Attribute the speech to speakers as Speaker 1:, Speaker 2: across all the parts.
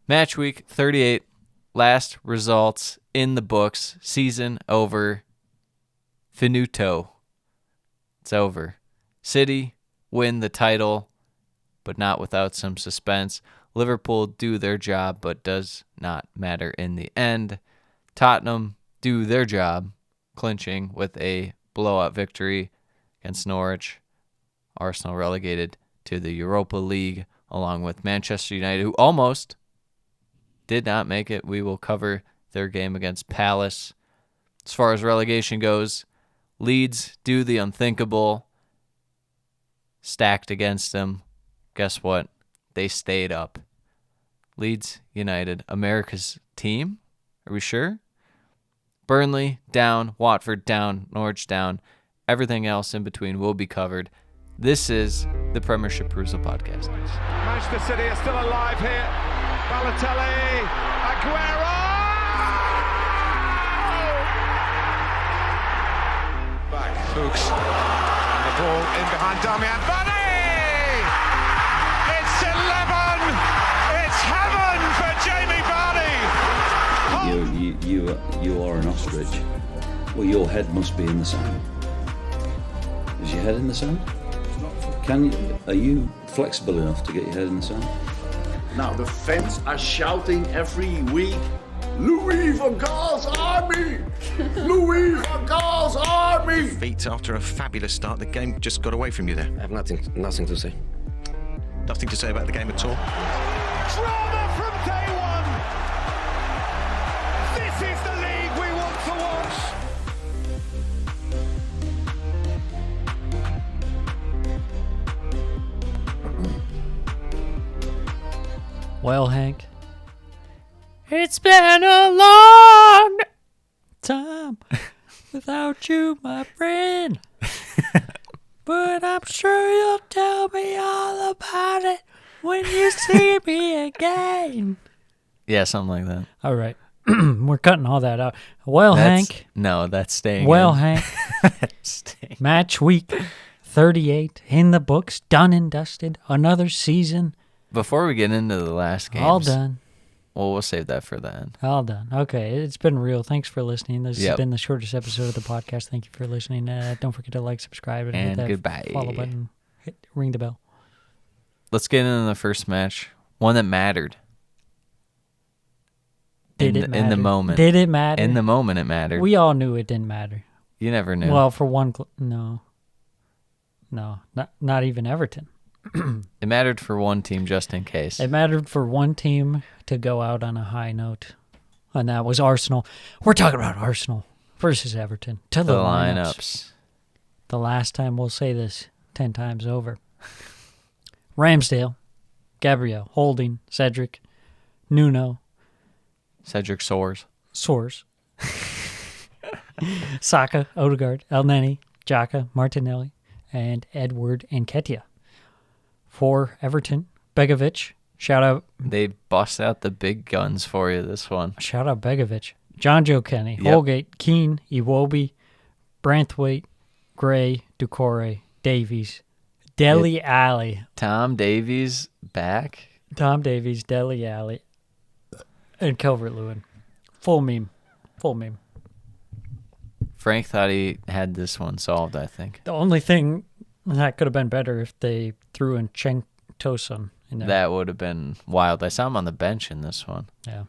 Speaker 1: Matchweek 38, last results in the books. Season over. Finito. It's over. City win the title, but not without some suspense. Liverpool do their job, but does not matter in the end. Tottenham do their job, clinching with a blowout victory against Norwich. Arsenal relegated to the Europa League, along with Manchester United, who almost did not make it. We will cover their game against Palace. As far as relegation goes, Leeds do the unthinkable. Stacked against them. Guess what? They stayed up. Leeds United, America's team? Are we sure? Burnley down, Watford down, Norwich down. Everything else in between will be covered. This is the Premiership Perusal podcast.
Speaker 2: Manchester City are still alive here. Balotelli, Aguero! Back, Fuchs, and the ball in behind Damian Vardy! It's 11! It's heaven for Jamie Vardy!
Speaker 3: You are an ostrich. Well, your head must be in the sand. Is your head in the sand? Are you flexible enough to get your head in the sand?
Speaker 4: Now the fans are shouting every week, Louis van Gaal's army! Louis van Gaal's army!
Speaker 5: Feet after a fabulous start, the game just got away from you there.
Speaker 6: I have nothing to say.
Speaker 5: Nothing to say about the game at all.
Speaker 2: Drama from day one! This is the league we want to watch!
Speaker 7: Well, Hank, it's been a long time without you, my friend. But I'm sure you'll tell me all about it when you see me again.
Speaker 1: Yeah, something like that.
Speaker 7: All right. We're cutting all that out. Well, Hank.
Speaker 1: No, that's staying
Speaker 7: Well,
Speaker 1: in.
Speaker 7: Hank.
Speaker 1: That's staying.
Speaker 7: Match week 38 in the books. Done and dusted. Another season.
Speaker 1: Before we get into the last games.
Speaker 7: All done.
Speaker 1: Well, we'll save that for the end.
Speaker 7: All done. Okay, it's been real. Thanks for listening. This
Speaker 1: Yep.
Speaker 7: has been the shortest episode of the podcast. Thank you for listening. Don't forget to like, subscribe, and hit
Speaker 1: And
Speaker 7: that
Speaker 1: goodbye.
Speaker 7: follow button. Ring the bell.
Speaker 1: Let's get into the first match. One that mattered.
Speaker 7: Did it matter?
Speaker 1: In the moment.
Speaker 7: Did it matter?
Speaker 1: In the moment, it mattered.
Speaker 7: We all knew it didn't matter.
Speaker 1: You never knew.
Speaker 7: Well, for one, no, not even Everton.
Speaker 1: It mattered for one team just in case.
Speaker 7: It mattered for one team to go out on a high note, and that was Arsenal. We're talking about Arsenal versus Everton. To the lineups. The last time we'll say this 10 times over. Ramsdale, Gabriel, Holding, Cedric, Nuno,
Speaker 1: Cedric Soares.
Speaker 7: Saka, Odegaard, Elneny, Xhaka, Martinelli, and Edward Nketiah. For Everton, Begovic, shout out.
Speaker 1: They bust out the big guns for you this one.
Speaker 7: Shout out Begovic. John Joe Kenny,
Speaker 1: Yep.
Speaker 7: Holgate, Keane, Iwobi, Branthwaite, Gray, Doucouré, Davies, Dele Alli.
Speaker 1: Tom Davies back.
Speaker 7: Tom Davies, Dele Alli, and Calvert-Lewin. Full meme.
Speaker 1: Frank thought he had this one solved, I think.
Speaker 7: The only thing that could have been better if they threw in Cenk Tosun in there.
Speaker 1: That would have been wild. I saw him on the bench in this one.
Speaker 7: Yeah.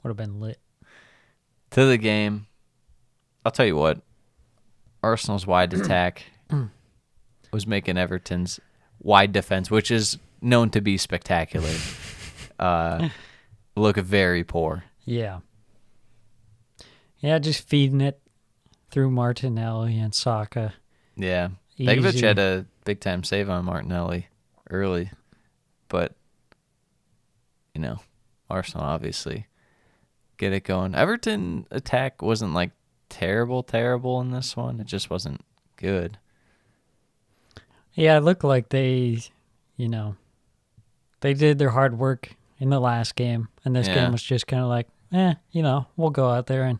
Speaker 7: Would have been lit.
Speaker 1: To the game. I'll tell you what. Arsenal's wide attack was making Everton's wide defense, which is known to be spectacular, look very poor.
Speaker 7: Yeah. Yeah, just feeding it through Martinelli and Saka.
Speaker 1: Yeah.
Speaker 7: Easy.
Speaker 1: Begovic had a big-time save on Martinelli early, but, Arsenal obviously get it going. Everton attack wasn't, terrible in this one. It just wasn't good.
Speaker 7: Yeah, it looked like they did their hard work in the last game, and this game was just kind of like, we'll go out there and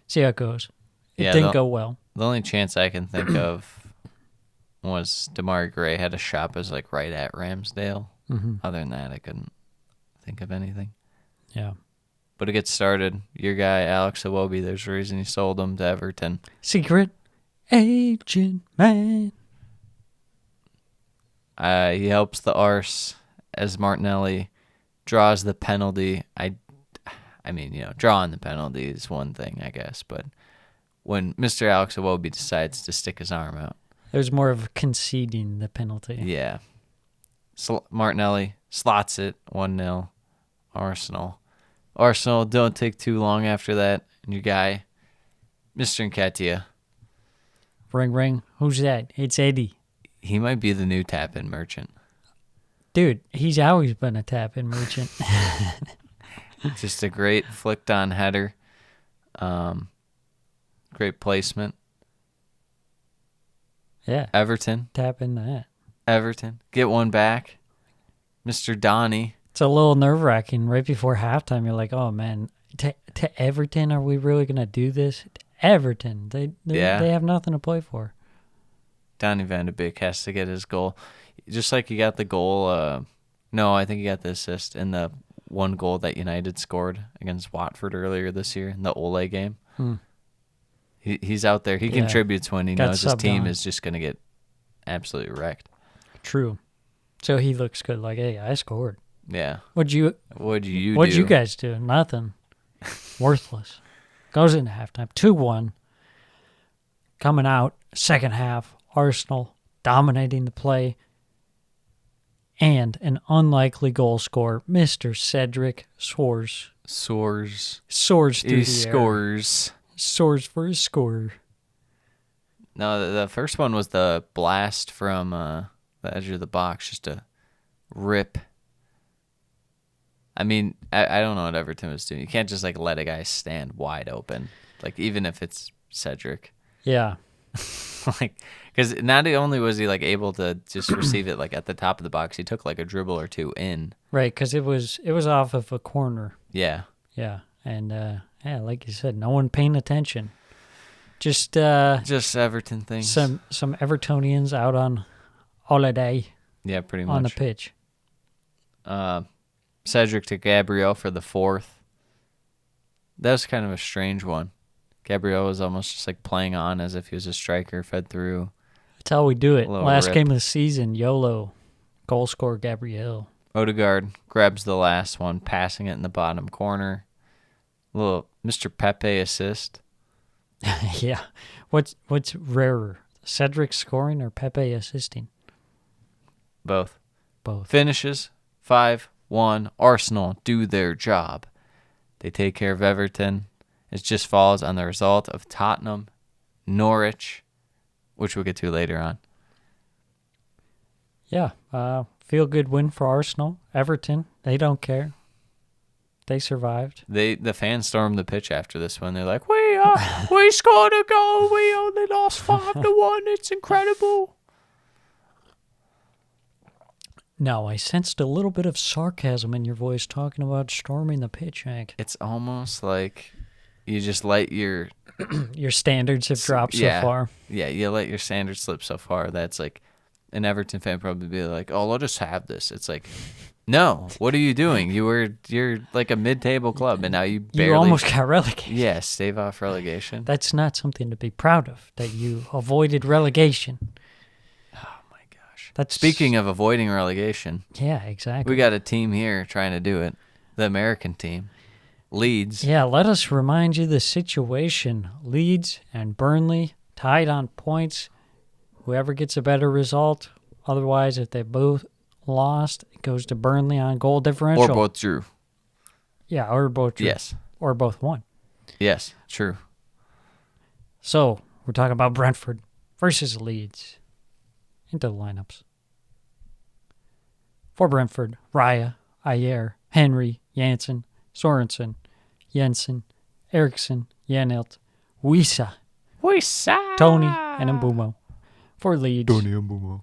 Speaker 7: see how it goes. It didn't go well.
Speaker 1: The only chance I can think of was Damari Gray had a shot as right at Ramsdale.
Speaker 7: Mm-hmm.
Speaker 1: Other than that, I couldn't think of anything.
Speaker 7: Yeah.
Speaker 1: But it gets started. Your guy, Alex Iwobi, there's a reason he sold him to Everton.
Speaker 7: Secret agent man.
Speaker 1: He helps the arse as Martinelli draws the penalty. I mean, drawing the penalty is one thing, I guess. But when Mr. Alex Iwobi decides to stick his arm out.
Speaker 7: It was more of conceding the penalty.
Speaker 1: Yeah. Martinelli slots it 1-0. Arsenal. Arsenal don't take too long after that. And your guy, Mr. Nketiah.
Speaker 7: Ring, ring. Who's that? It's Eddie.
Speaker 1: He might be the new tap-in merchant.
Speaker 7: Dude, he's always been a tap-in merchant.
Speaker 1: Just a great flicked-on header. Great placement.
Speaker 7: Yeah.
Speaker 1: Everton.
Speaker 7: Tap in that.
Speaker 1: Everton. Get one back. Mr. Donny.
Speaker 7: It's a little nerve-wracking. Right before halftime, you're like, oh, man, to Everton, are we really going to do this? Everton. They have nothing to play for.
Speaker 1: Donny van de Beek has to get his goal. Just like he got the goal. No, I think he got the assist in the one goal that United scored against Watford earlier this year in the Ole game. He's out there. He contributes when he knows his team is just going to get absolutely wrecked.
Speaker 7: True. So he looks good. Like, hey, I scored.
Speaker 1: Yeah.
Speaker 7: What'd you guys do? Nothing. Worthless. Goes into halftime. 2-1. Coming out. Second half. Arsenal dominating the play. And an unlikely goal scorer, Mr. Cedric Soares. Soars through
Speaker 1: He
Speaker 7: the
Speaker 1: scores.
Speaker 7: air. Soars for a score.
Speaker 1: No, the first one was the blast from the edge of the box, just a rip. I mean, I don't know what Everton was doing. You can't just let a guy stand wide open, even if it's Cedric.
Speaker 7: Yeah.
Speaker 1: Because not only was he able to just receive it at the top of the box, he took a dribble or two in.
Speaker 7: Right, because it was off of a corner.
Speaker 1: Yeah.
Speaker 7: Yeah, and like you said, no one paying attention. Just
Speaker 1: Everton things.
Speaker 7: Some Evertonians out on holiday.
Speaker 1: Yeah, pretty much
Speaker 7: on the pitch.
Speaker 1: Cedric to Gabriel for the fourth. That was kind of a strange one. Gabriel was almost just playing on as if he was a striker, fed through.
Speaker 7: That's how we do it. Last
Speaker 1: rip.
Speaker 7: Game of the season, YOLO, goal scorer Gabriel.
Speaker 1: Odegaard grabs the last one, passing it in the bottom corner. Little Mr. Pepe assist.
Speaker 7: Yeah. What's rarer, Cedric scoring or Pepe assisting?
Speaker 1: Both.
Speaker 7: Both.
Speaker 1: Finishes 5-1. Arsenal do their job. They take care of Everton. It just falls on the result of Tottenham, Norwich, which we'll get to later on.
Speaker 7: Yeah, feel good win for Arsenal. Everton, they don't care. They survived.
Speaker 1: The fans stormed the pitch after this one. They're like, we scored a goal. We only lost 5-1. It's incredible.
Speaker 7: No, I sensed a little bit of sarcasm in your voice talking about storming the pitch, Hank.
Speaker 1: It's almost like you just let your
Speaker 7: standards have dropped so far.
Speaker 1: Yeah, you let your standards slip so far that's an Everton fan probably be like, oh, let us have this. It's no, what are you doing? You're a mid-table club, and now you barely...
Speaker 7: You almost got relegated.
Speaker 1: Yeah, stave off relegation.
Speaker 7: That's not something to be proud of, that you avoided relegation.
Speaker 1: Oh, my gosh. Speaking of avoiding relegation...
Speaker 7: Yeah, exactly.
Speaker 1: We got a team here trying to do it. The American team. Leeds.
Speaker 7: Yeah, let us remind you the situation. Leeds and Burnley tied on points. Whoever gets a better result. Otherwise, if they both lost, it goes to Burnley on goal differential.
Speaker 1: Or both drew.
Speaker 7: Yeah, or both drew.
Speaker 1: Yes.
Speaker 7: Or both won.
Speaker 1: Yes, true.
Speaker 7: So, we're talking about Brentford versus Leeds. Into the lineups. For Brentford, Raya, Ayer, Henry, Janssen, Sorensen, Jensen, Eriksson, Janelt, Wissa, Tony, and Mbumo. For Leeds,
Speaker 1: Tony and Mbumo.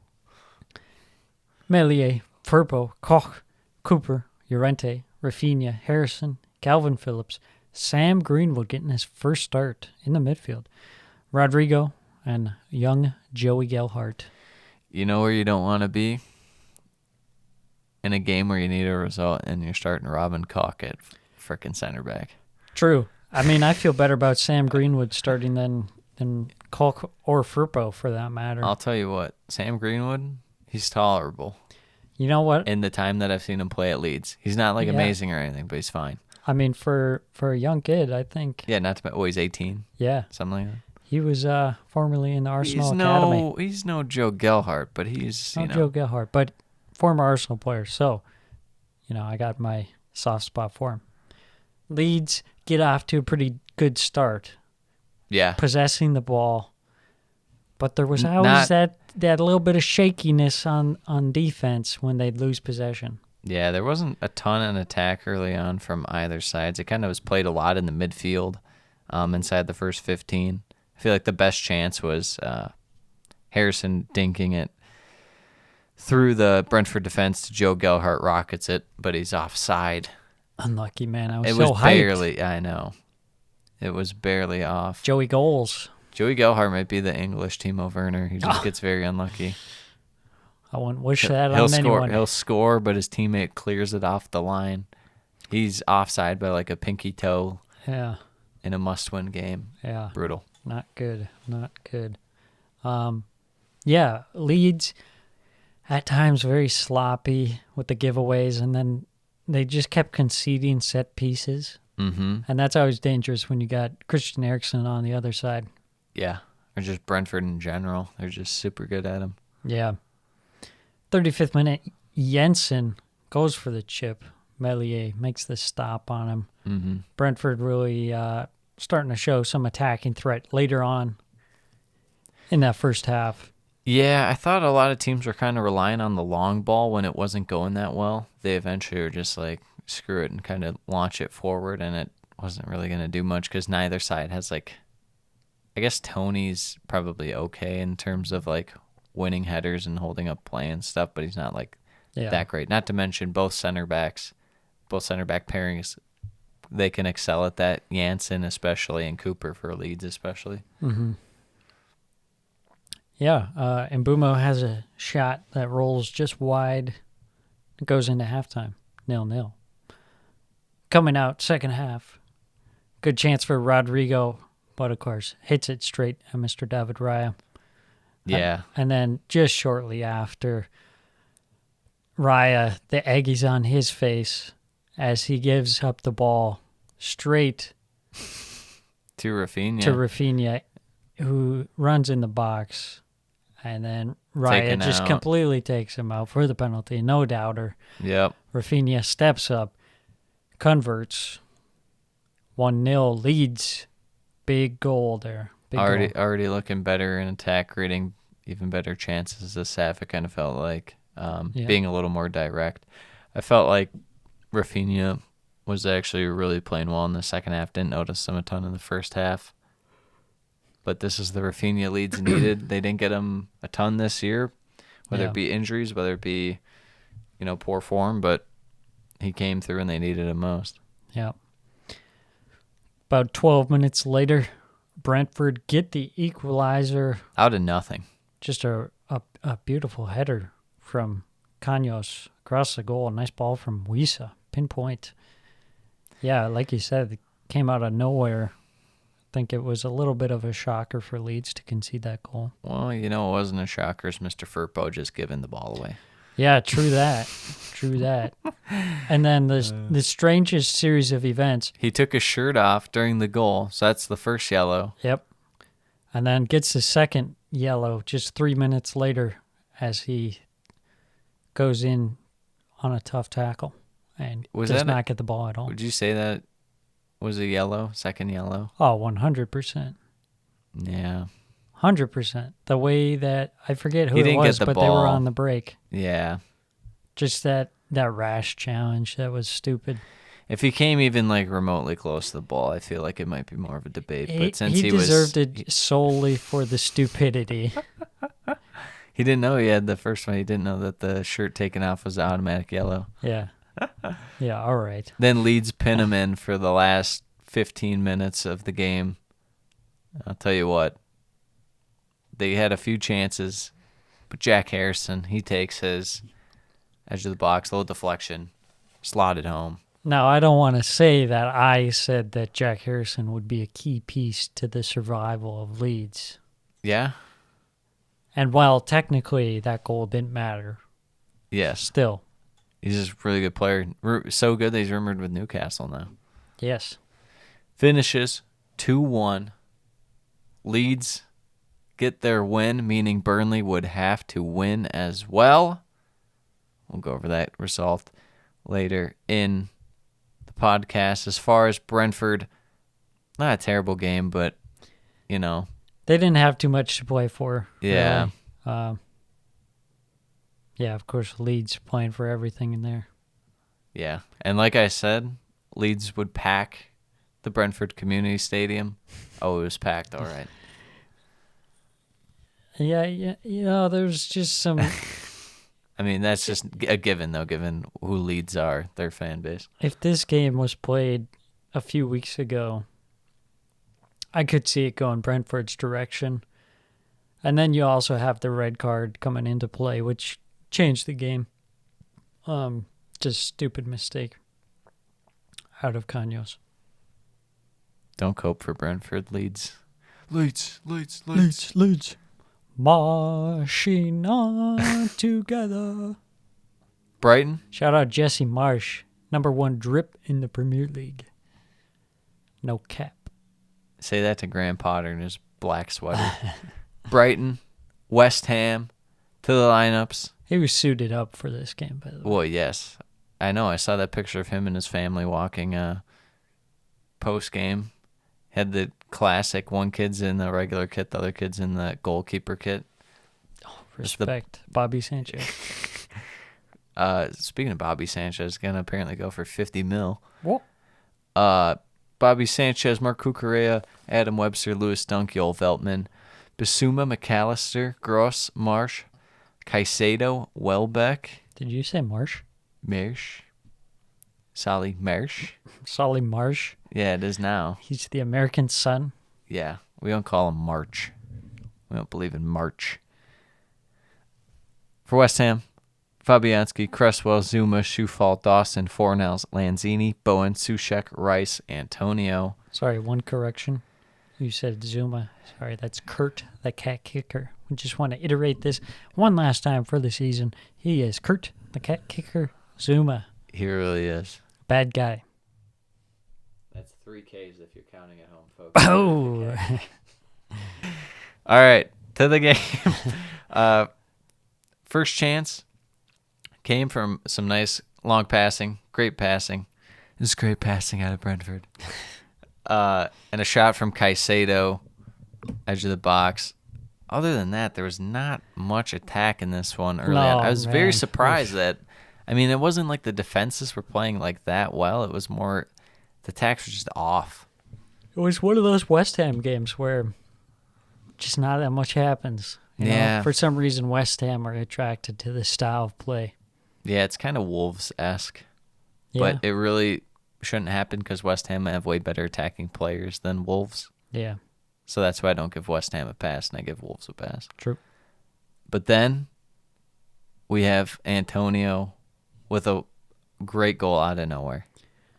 Speaker 7: Melier, Firpo, Koch, Cooper, Llorente, Rafinha, Harrison, Calvin Phillips, Sam Greenwood getting his first start in the midfield, Rodrigo, and young Joey Gelhardt.
Speaker 1: You know where you don't want to be? in a game where you need a result and you're starting Robin Koch at frickin' center back.
Speaker 7: True. I mean, I feel better about Sam Greenwood starting than Koch or Firpo for that matter.
Speaker 1: I'll tell you what, Sam Greenwood, he's tolerable.
Speaker 7: You know what?
Speaker 1: In the time that I've seen him play at Leeds. He's not like amazing or anything, but he's fine.
Speaker 7: I mean, for a young kid, I think.
Speaker 1: Yeah, not to he's 18.
Speaker 7: Yeah.
Speaker 1: Something like that.
Speaker 7: He was formerly in the Arsenal Academy.
Speaker 1: He's no Joe Gelhardt, but he's,
Speaker 7: Joe Gelhardt, but former Arsenal player. So, I got my soft spot for him. Leeds get off to a pretty good start.
Speaker 1: Yeah.
Speaker 7: Possessing the ball. But there was always that little bit of shakiness on defense when they'd lose possession.
Speaker 1: Yeah, there wasn't a ton of attack early on from either sides. It kind of was played a lot in the midfield inside the first 15. I feel like the best chance was Harrison dinking it through the Brentford defense to Joe Gelhardt, rockets it, but he's offside.
Speaker 7: Unlucky, man. I was
Speaker 1: it
Speaker 7: so
Speaker 1: was
Speaker 7: hyped.
Speaker 1: barely, I know. It was barely off.
Speaker 7: Joey goals.
Speaker 1: Joey Gelhardt might be the English Timo Werner. He just gets very unlucky.
Speaker 7: I wouldn't wish that on anyone.
Speaker 1: He'll score, but his teammate clears it off the line. He's offside by like a pinky toe.
Speaker 7: Yeah.
Speaker 1: In a must-win game.
Speaker 7: Yeah.
Speaker 1: Brutal.
Speaker 7: Not good. Not good. Yeah, Leeds at times very sloppy with the giveaways, and then they just kept conceding set pieces.
Speaker 1: Mm-hmm.
Speaker 7: And that's always dangerous when you got Christian Eriksen on the other side.
Speaker 1: Yeah, or just Brentford in general. They're just super good at them.
Speaker 7: Yeah. 35th minute, Jensen goes for the chip. Meslier makes the stop on him.
Speaker 1: Mm-hmm.
Speaker 7: Brentford really starting to show some attacking threat later on in that first half.
Speaker 1: Yeah, I thought a lot of teams were kind of relying on the long ball when it wasn't going that well. They eventually were just like, screw it, and kind of launch it forward, and it wasn't really going to do much because neither side has like, I guess Tony's probably okay in terms of like winning headers and holding up play and stuff, but he's not like that great. Not to mention both center back pairings, they can excel at that. Janssen especially, and Cooper for Leeds especially.
Speaker 7: Mm-hmm. Yeah, and Mbumo has a shot that rolls just wide. It goes into halftime, 0-0. Coming out second half, good chance for Rodrigo, but of course hits it straight at Mr. David Raya.
Speaker 1: Yeah.
Speaker 7: And then just shortly after, Raya, the Aggie's on his face as he gives up the ball straight
Speaker 1: to Rafinha,
Speaker 7: who runs in the box. And then Raya just completely takes him out for the penalty, no doubter.
Speaker 1: Yep.
Speaker 7: Rafinha steps up, converts, 1-0, leads, big goal there.
Speaker 1: Already looking better in attack, creating even better chances this half. It kind of felt like being a little more direct. I felt like Rafinha was actually really playing well in the second half. Didn't notice him a ton in the first half. But this is the Rafinha Leeds needed. They didn't get him a ton this year, whether it be injuries, whether it be, poor form, but he came through and they needed him most.
Speaker 7: Yeah. About 12 minutes later, Brentford get the equalizer.
Speaker 1: Out of nothing.
Speaker 7: Just a beautiful header from Caños across the goal. A nice ball from Wisa. Pinpoint. Yeah, like you said, it came out of nowhere. I think it was a little bit of a shocker for Leeds to concede that goal.
Speaker 1: Well, it wasn't a shocker. It's Mr. Firpo just giving the ball away.
Speaker 7: Yeah, true that. True that. And then the strangest series of events.
Speaker 1: He took his shirt off during the goal, so that's the first yellow.
Speaker 7: Yep. And then gets the second yellow just 3 minutes later as he goes in on a tough tackle and does not get the ball at all.
Speaker 1: Would you say that was a yellow, second yellow?
Speaker 7: Oh, 100%.
Speaker 1: Yeah.
Speaker 7: 100%. The way that, I forget who
Speaker 1: he
Speaker 7: it
Speaker 1: didn't
Speaker 7: was,
Speaker 1: get the
Speaker 7: but
Speaker 1: ball.
Speaker 7: they were on the break.
Speaker 1: Yeah.
Speaker 7: Just that rash challenge, that was stupid.
Speaker 1: If he came even like remotely close to the ball, I feel like it might be more of a debate. But since
Speaker 7: he deserved it solely for the stupidity.
Speaker 1: He didn't know he had the first one. He didn't know that the shirt taken off was automatic yellow.
Speaker 7: Yeah. Yeah, all right.
Speaker 1: Then Leeds pin him in for the last 15 minutes of the game. I'll tell you what. They had a few chances, but Jack Harrison, he takes his. edge of the box, little deflection, slotted home.
Speaker 7: Now, I don't want to say that I said that Jack Harrison would be a key piece to the survival of Leeds.
Speaker 1: Yeah?
Speaker 7: And while technically that goal didn't matter,
Speaker 1: Yes.
Speaker 7: still,
Speaker 1: He's just a really good player. So good that he's rumored with Newcastle now.
Speaker 7: yes.
Speaker 1: Finishes 2-1. Leeds get their win, meaning Burnley would have to win as well. We'll go over that result later in the podcast. As far as Brentford, not a terrible game, but, you know.
Speaker 7: They didn't have too much to play for.
Speaker 1: Yeah.
Speaker 7: Really. Yeah, of course, Leeds playing for everything in there.
Speaker 1: Yeah. And like I said, Leeds would pack the Brentford Community Stadium. Oh, it was packed, all right.
Speaker 7: Yeah, there's just some...
Speaker 1: I mean, that's just a given, though, given who Leeds are, their fan base.
Speaker 7: If this game was played a few weeks ago, I could see it going Brentford's direction. And then you also have the red card coming into play, which changed the game. Just stupid mistake out of Canos.
Speaker 1: Don't cope for Brentford, Leeds. Leeds.
Speaker 7: Marching on together.
Speaker 1: Brighton,
Speaker 7: Shout out Jesse Marsh, #1 drip in the Premier League. No cap.
Speaker 1: say that to Graham Potter in his black sweater. Brighton, West Ham, to the lineups.
Speaker 7: He was suited up for this game, by the way.
Speaker 1: Well, yes. I know. I saw that picture of him and his family walking post-game. Had the classic, one kid's in the regular kit, the other kid's in the goalkeeper kit.
Speaker 7: Respect. Bobby Sanchez.
Speaker 1: Speaking of Bobby Sanchez, going to apparently go for $50 million.
Speaker 7: What?
Speaker 1: Bobby Sanchez, Mark Cucurella, Adam Webster, Lewis Dunk, Joel Veltman, Bissouma, McAllister, Gross, Marsh, Caicedo, Welbeck,
Speaker 7: Did you say Marsh?
Speaker 1: Marsh, Solly Marsh.
Speaker 7: Solly Marsh.
Speaker 1: Yeah, it is now.
Speaker 7: He's the American son.
Speaker 1: Yeah, we don't call him March. We don't believe in March. For West Ham, Fabianski, Cresswell, Zuma, Shufal, Dawson, Fornells, Lanzini, Bowen, Sushek, Rice, Antonio.
Speaker 7: Sorry, one correction. You said Zuma. Sorry, that's Kurt, the cat kicker. We just want to iterate this one last time for the season. He is Kurt, the cat kicker. Zuma,
Speaker 1: He really is.
Speaker 7: bad guy.
Speaker 1: That's 3 Ks if you're counting at home, folks.
Speaker 7: Oh,
Speaker 1: All right, to the game. First chance came from some nice long passing, great passing. This is great passing out of Brentford. And a shot from Caicedo, edge of the box. Other than that, there was not much attack in this one early on. I was very
Speaker 7: man.
Speaker 1: surprised that, I mean, it wasn't like the defenses were playing like that well. It was more, the attacks were just off.
Speaker 7: it was one of those West Ham games where just not that much happens. You know?
Speaker 1: Yeah.
Speaker 7: For some reason, West Ham are attracted to this style of play.
Speaker 1: Yeah, it's kind of Wolves-esque.
Speaker 7: Yeah.
Speaker 1: But it really shouldn't happen because West Ham have way better attacking players than Wolves.
Speaker 7: Yeah,
Speaker 1: So that's why I don't give West Ham a pass and I give Wolves a pass.
Speaker 7: true.
Speaker 1: But then we have Antonio with a great goal out of nowhere.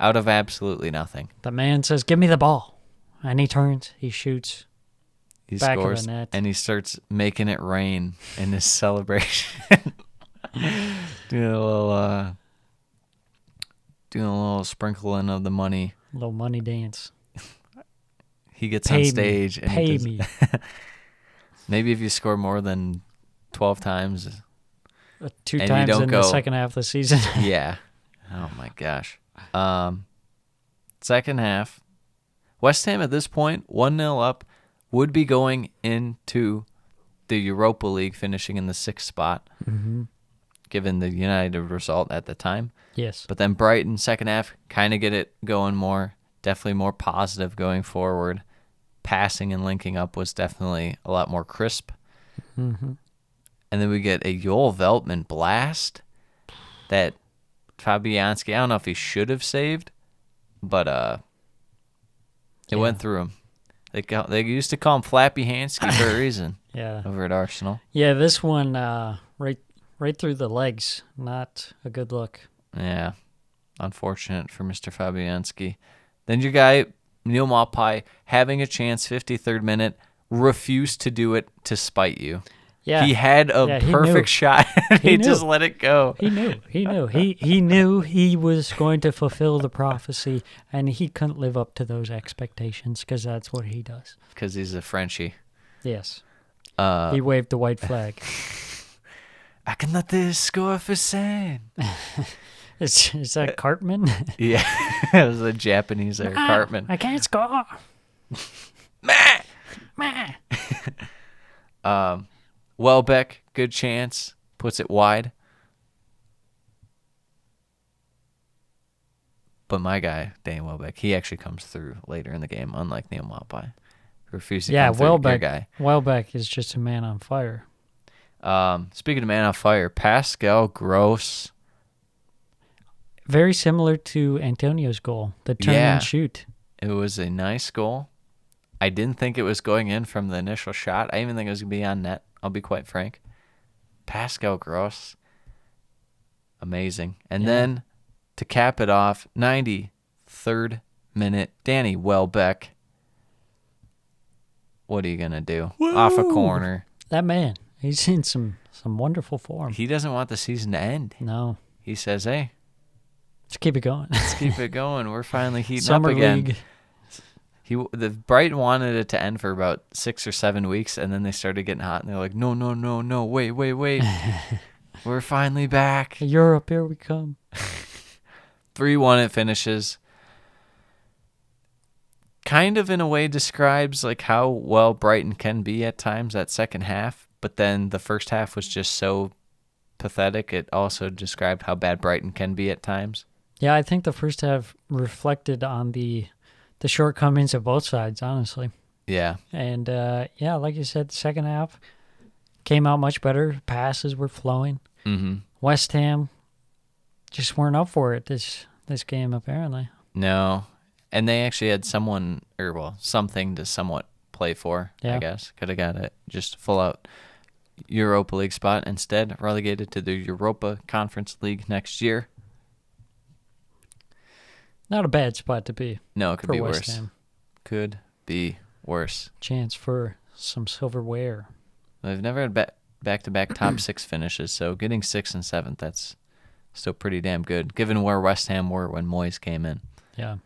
Speaker 1: Out of absolutely nothing.
Speaker 7: The man says, "Give me the ball," and he turns, he shoots.
Speaker 1: He
Speaker 7: Back of the
Speaker 1: scores
Speaker 7: net.
Speaker 1: and he starts making it rain in his celebration. doing a little sprinkling of the money.
Speaker 7: Little money dance.
Speaker 1: He gets
Speaker 7: Pay
Speaker 1: on
Speaker 7: me.
Speaker 1: stage and
Speaker 7: Pay
Speaker 1: he does,
Speaker 7: me.
Speaker 1: maybe if you score more than 12 times,
Speaker 7: 2
Speaker 1: And you
Speaker 7: times
Speaker 1: don't
Speaker 7: in
Speaker 1: go-
Speaker 7: the second half of the season.
Speaker 1: yeah. Oh my gosh. Second half, West Ham at this point 1-0 up, would be going into the Europa League, finishing in the 6th spot, given the United result at the time.
Speaker 7: Yes.
Speaker 1: But then Brighton, second half, kind of get it going more, definitely more positive going forward. Passing and linking up was definitely a lot more crisp.
Speaker 7: Mm-hmm.
Speaker 1: And then we get a Joel Veltman blast that Fabianski, I don't know if he should have saved, but it went through him. They used to call him Flappy Hansky for a reason
Speaker 7: Yeah.
Speaker 1: over at Arsenal.
Speaker 7: Yeah, this one, right right through the legs. Not a good look.
Speaker 1: Yeah, unfortunate for Mr. Fabianski. Then your guy, Neil Maupay, having a chance, 53rd minute, refused to do it to spite you.
Speaker 7: Yeah.
Speaker 1: He had a
Speaker 7: Yeah, he
Speaker 1: perfect
Speaker 7: knew.
Speaker 1: shot, and he just let it go.
Speaker 7: He knew. He knew he was going to fulfill the prophecy, and he couldn't live up to those expectations because that's what he does.
Speaker 1: Because he's a Frenchie.
Speaker 7: Yes. He waved the white flag.
Speaker 1: I can let this score for San.
Speaker 7: Is that Cartman?
Speaker 1: Yeah, it was a Japanese there, Cartman.
Speaker 7: I can't score.
Speaker 1: Meh. Welbeck, good chance, puts it wide. But my guy, Danny Welbeck, he actually comes through later in the game, unlike Neil Maupay, who refused to come through. Your guy.
Speaker 7: Welbeck is just a man on fire.
Speaker 1: Speaking of man on fire, Pascal Gross.
Speaker 7: Very similar to Antonio's goal, the turn and shoot.
Speaker 1: It was a nice goal. I didn't think it was going in from the initial shot. I even think it was going to be on net. I'll be quite frank. Pascal Gross. Amazing. And then to cap it off, 93rd minute, Danny Welbeck. What are you going to do? Woo! Off a corner.
Speaker 7: That man, he's in some wonderful form.
Speaker 1: He doesn't want the season to end.
Speaker 7: No.
Speaker 1: He says, hey.
Speaker 7: Let's keep it going.
Speaker 1: Let's keep it going. We're finally heating
Speaker 7: Summer
Speaker 1: up again.
Speaker 7: League.
Speaker 1: The Brighton wanted it to end for about 6 or 7 weeks, and then they started getting hot, and they're like, no, wait. We're finally back.
Speaker 7: Europe, here we come.
Speaker 1: 3-1 it finishes. Kind of in a way describes like how well Brighton can be at times, that second half, but then the first half was just so pathetic. It also described how bad Brighton can be at times.
Speaker 7: Yeah, I think the first half reflected on the shortcomings of both sides, honestly.
Speaker 1: Yeah.
Speaker 7: And, like you said, the second half came out much better. Passes were flowing.
Speaker 1: Mm-hmm.
Speaker 7: West Ham just weren't up for it this game, apparently.
Speaker 1: No. And they actually had something to somewhat play for, I guess. Could have got it just full out Europa League spot. Instead, relegated to the Europa Conference League next year.
Speaker 7: Not a bad spot to be.
Speaker 1: No, it could be
Speaker 7: West
Speaker 1: worse.
Speaker 7: Ham.
Speaker 1: Could be worse.
Speaker 7: Chance for some silverware.
Speaker 1: They've never had back-to-back top 6 finishes, so getting 6th and 7th, that's still pretty damn good, given where West Ham were when Moyes came in.
Speaker 7: Yeah.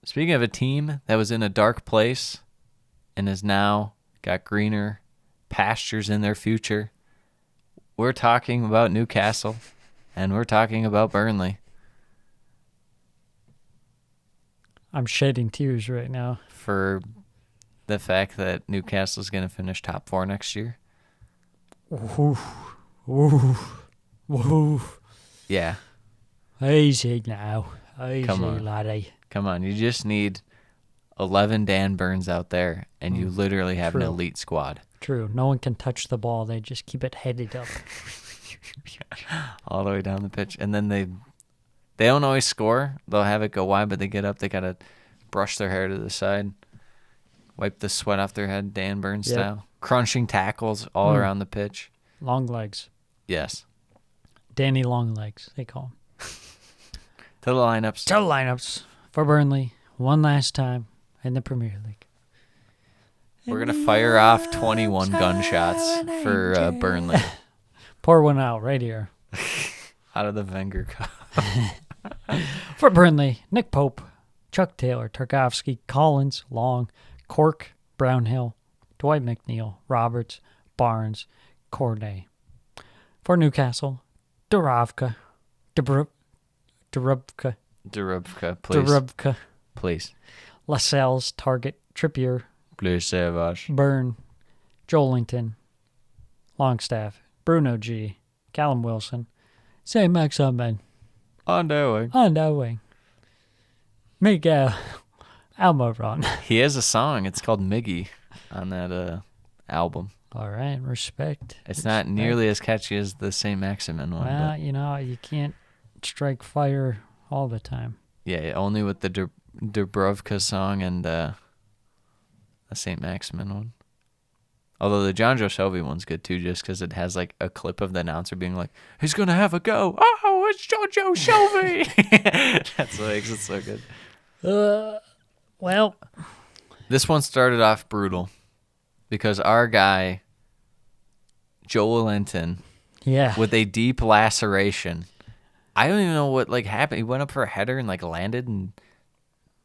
Speaker 1: Speaking of a team that was in a dark place and has now got greener pastures in their future, we're talking about Newcastle, and we're talking about Burnley.
Speaker 7: I'm shedding tears right now.
Speaker 1: For the fact that Newcastle's going to finish top 4 next year.
Speaker 7: Ooh.
Speaker 1: Yeah.
Speaker 7: Easy now. Easy,
Speaker 1: Come on.
Speaker 7: laddie.
Speaker 1: Come on. You just need 11 Dan Burns out there, and you literally have an elite squad.
Speaker 7: True. No one can touch the ball. They just keep it headed up.
Speaker 1: All the way down the pitch. And then they don't always score. They'll have it go wide, but they get up. They got to brush their hair to the side, wipe the sweat off their head, Dan Burns style. Crunching tackles all around the pitch.
Speaker 7: Long legs.
Speaker 1: Yes.
Speaker 7: Danny Long Legs, they call him.
Speaker 1: To the lineups.
Speaker 7: To the lineups for Burnley one last time in the Premier League.
Speaker 1: We're going to fire off 21 gunshots for Burnley.
Speaker 7: Pour one out right here.
Speaker 1: Out of the Wenger Cup.
Speaker 7: For Burnley, Nick Pope, Chuck Taylor, Tarkovsky, Collins, Long, Cork, Brownhill, Dwight McNeil, Roberts, Barnes, Corday. For Newcastle, Dubravka,
Speaker 1: Dubravka, please. Please.
Speaker 7: Lascelles, Target, Trippier,
Speaker 1: Please save us.
Speaker 7: Byrne, Joelinton, Longstaff, Bruno G, Callum Wilson, St. Max Unman,
Speaker 1: On their way.
Speaker 7: Miguel Almiron.
Speaker 1: He has a song. It's called Miggy on that album.
Speaker 7: All right, respect.
Speaker 1: It's not nearly as catchy as the St. Maximin one.
Speaker 7: Well,
Speaker 1: but
Speaker 7: you can't strike fire all the time.
Speaker 1: yeah, only with the Dubrovka song and the St. Maximin one. Although the John Joe Shelby one's good too, just because it has like a clip of the announcer being like, "He's gonna have a go." Oh, it's John Joe Shelby. That's what makes it so good.
Speaker 7: Well,
Speaker 1: This one started off brutal because our guy Joel Linton
Speaker 7: yeah.
Speaker 1: with a deep laceration. I don't even know what like happened. He went up for a header and like landed and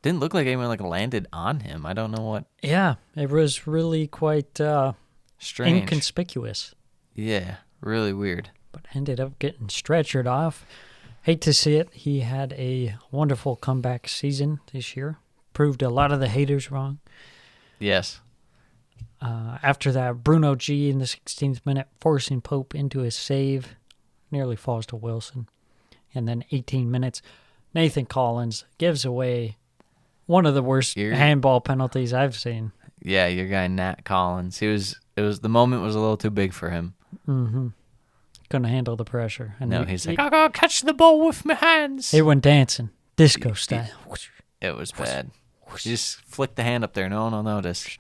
Speaker 1: didn't look like anyone like landed on him. I don't know what.
Speaker 7: Yeah, it was really quite
Speaker 1: Strange.
Speaker 7: inconspicuous,
Speaker 1: Yeah, really weird.
Speaker 7: but ended up getting stretchered off. Hate to see it. He had a wonderful comeback season this year. Proved a lot of the haters wrong.
Speaker 1: Yes.
Speaker 7: After that, Bruno G in the 16th minute, forcing Pope into a save, nearly falls to Wilson. And then 18 minutes, Nathan Collins gives away one of the worst handball penalties I've seen.
Speaker 1: Yeah, your guy Nat Collins. The moment was a little too big for him.
Speaker 7: Mm-hmm. Couldn't handle the pressure. And
Speaker 1: He's like, I gotta catch the ball with my hands.
Speaker 7: He went dancing, disco style.
Speaker 1: It was bad. You just flick the hand up there, no one will notice.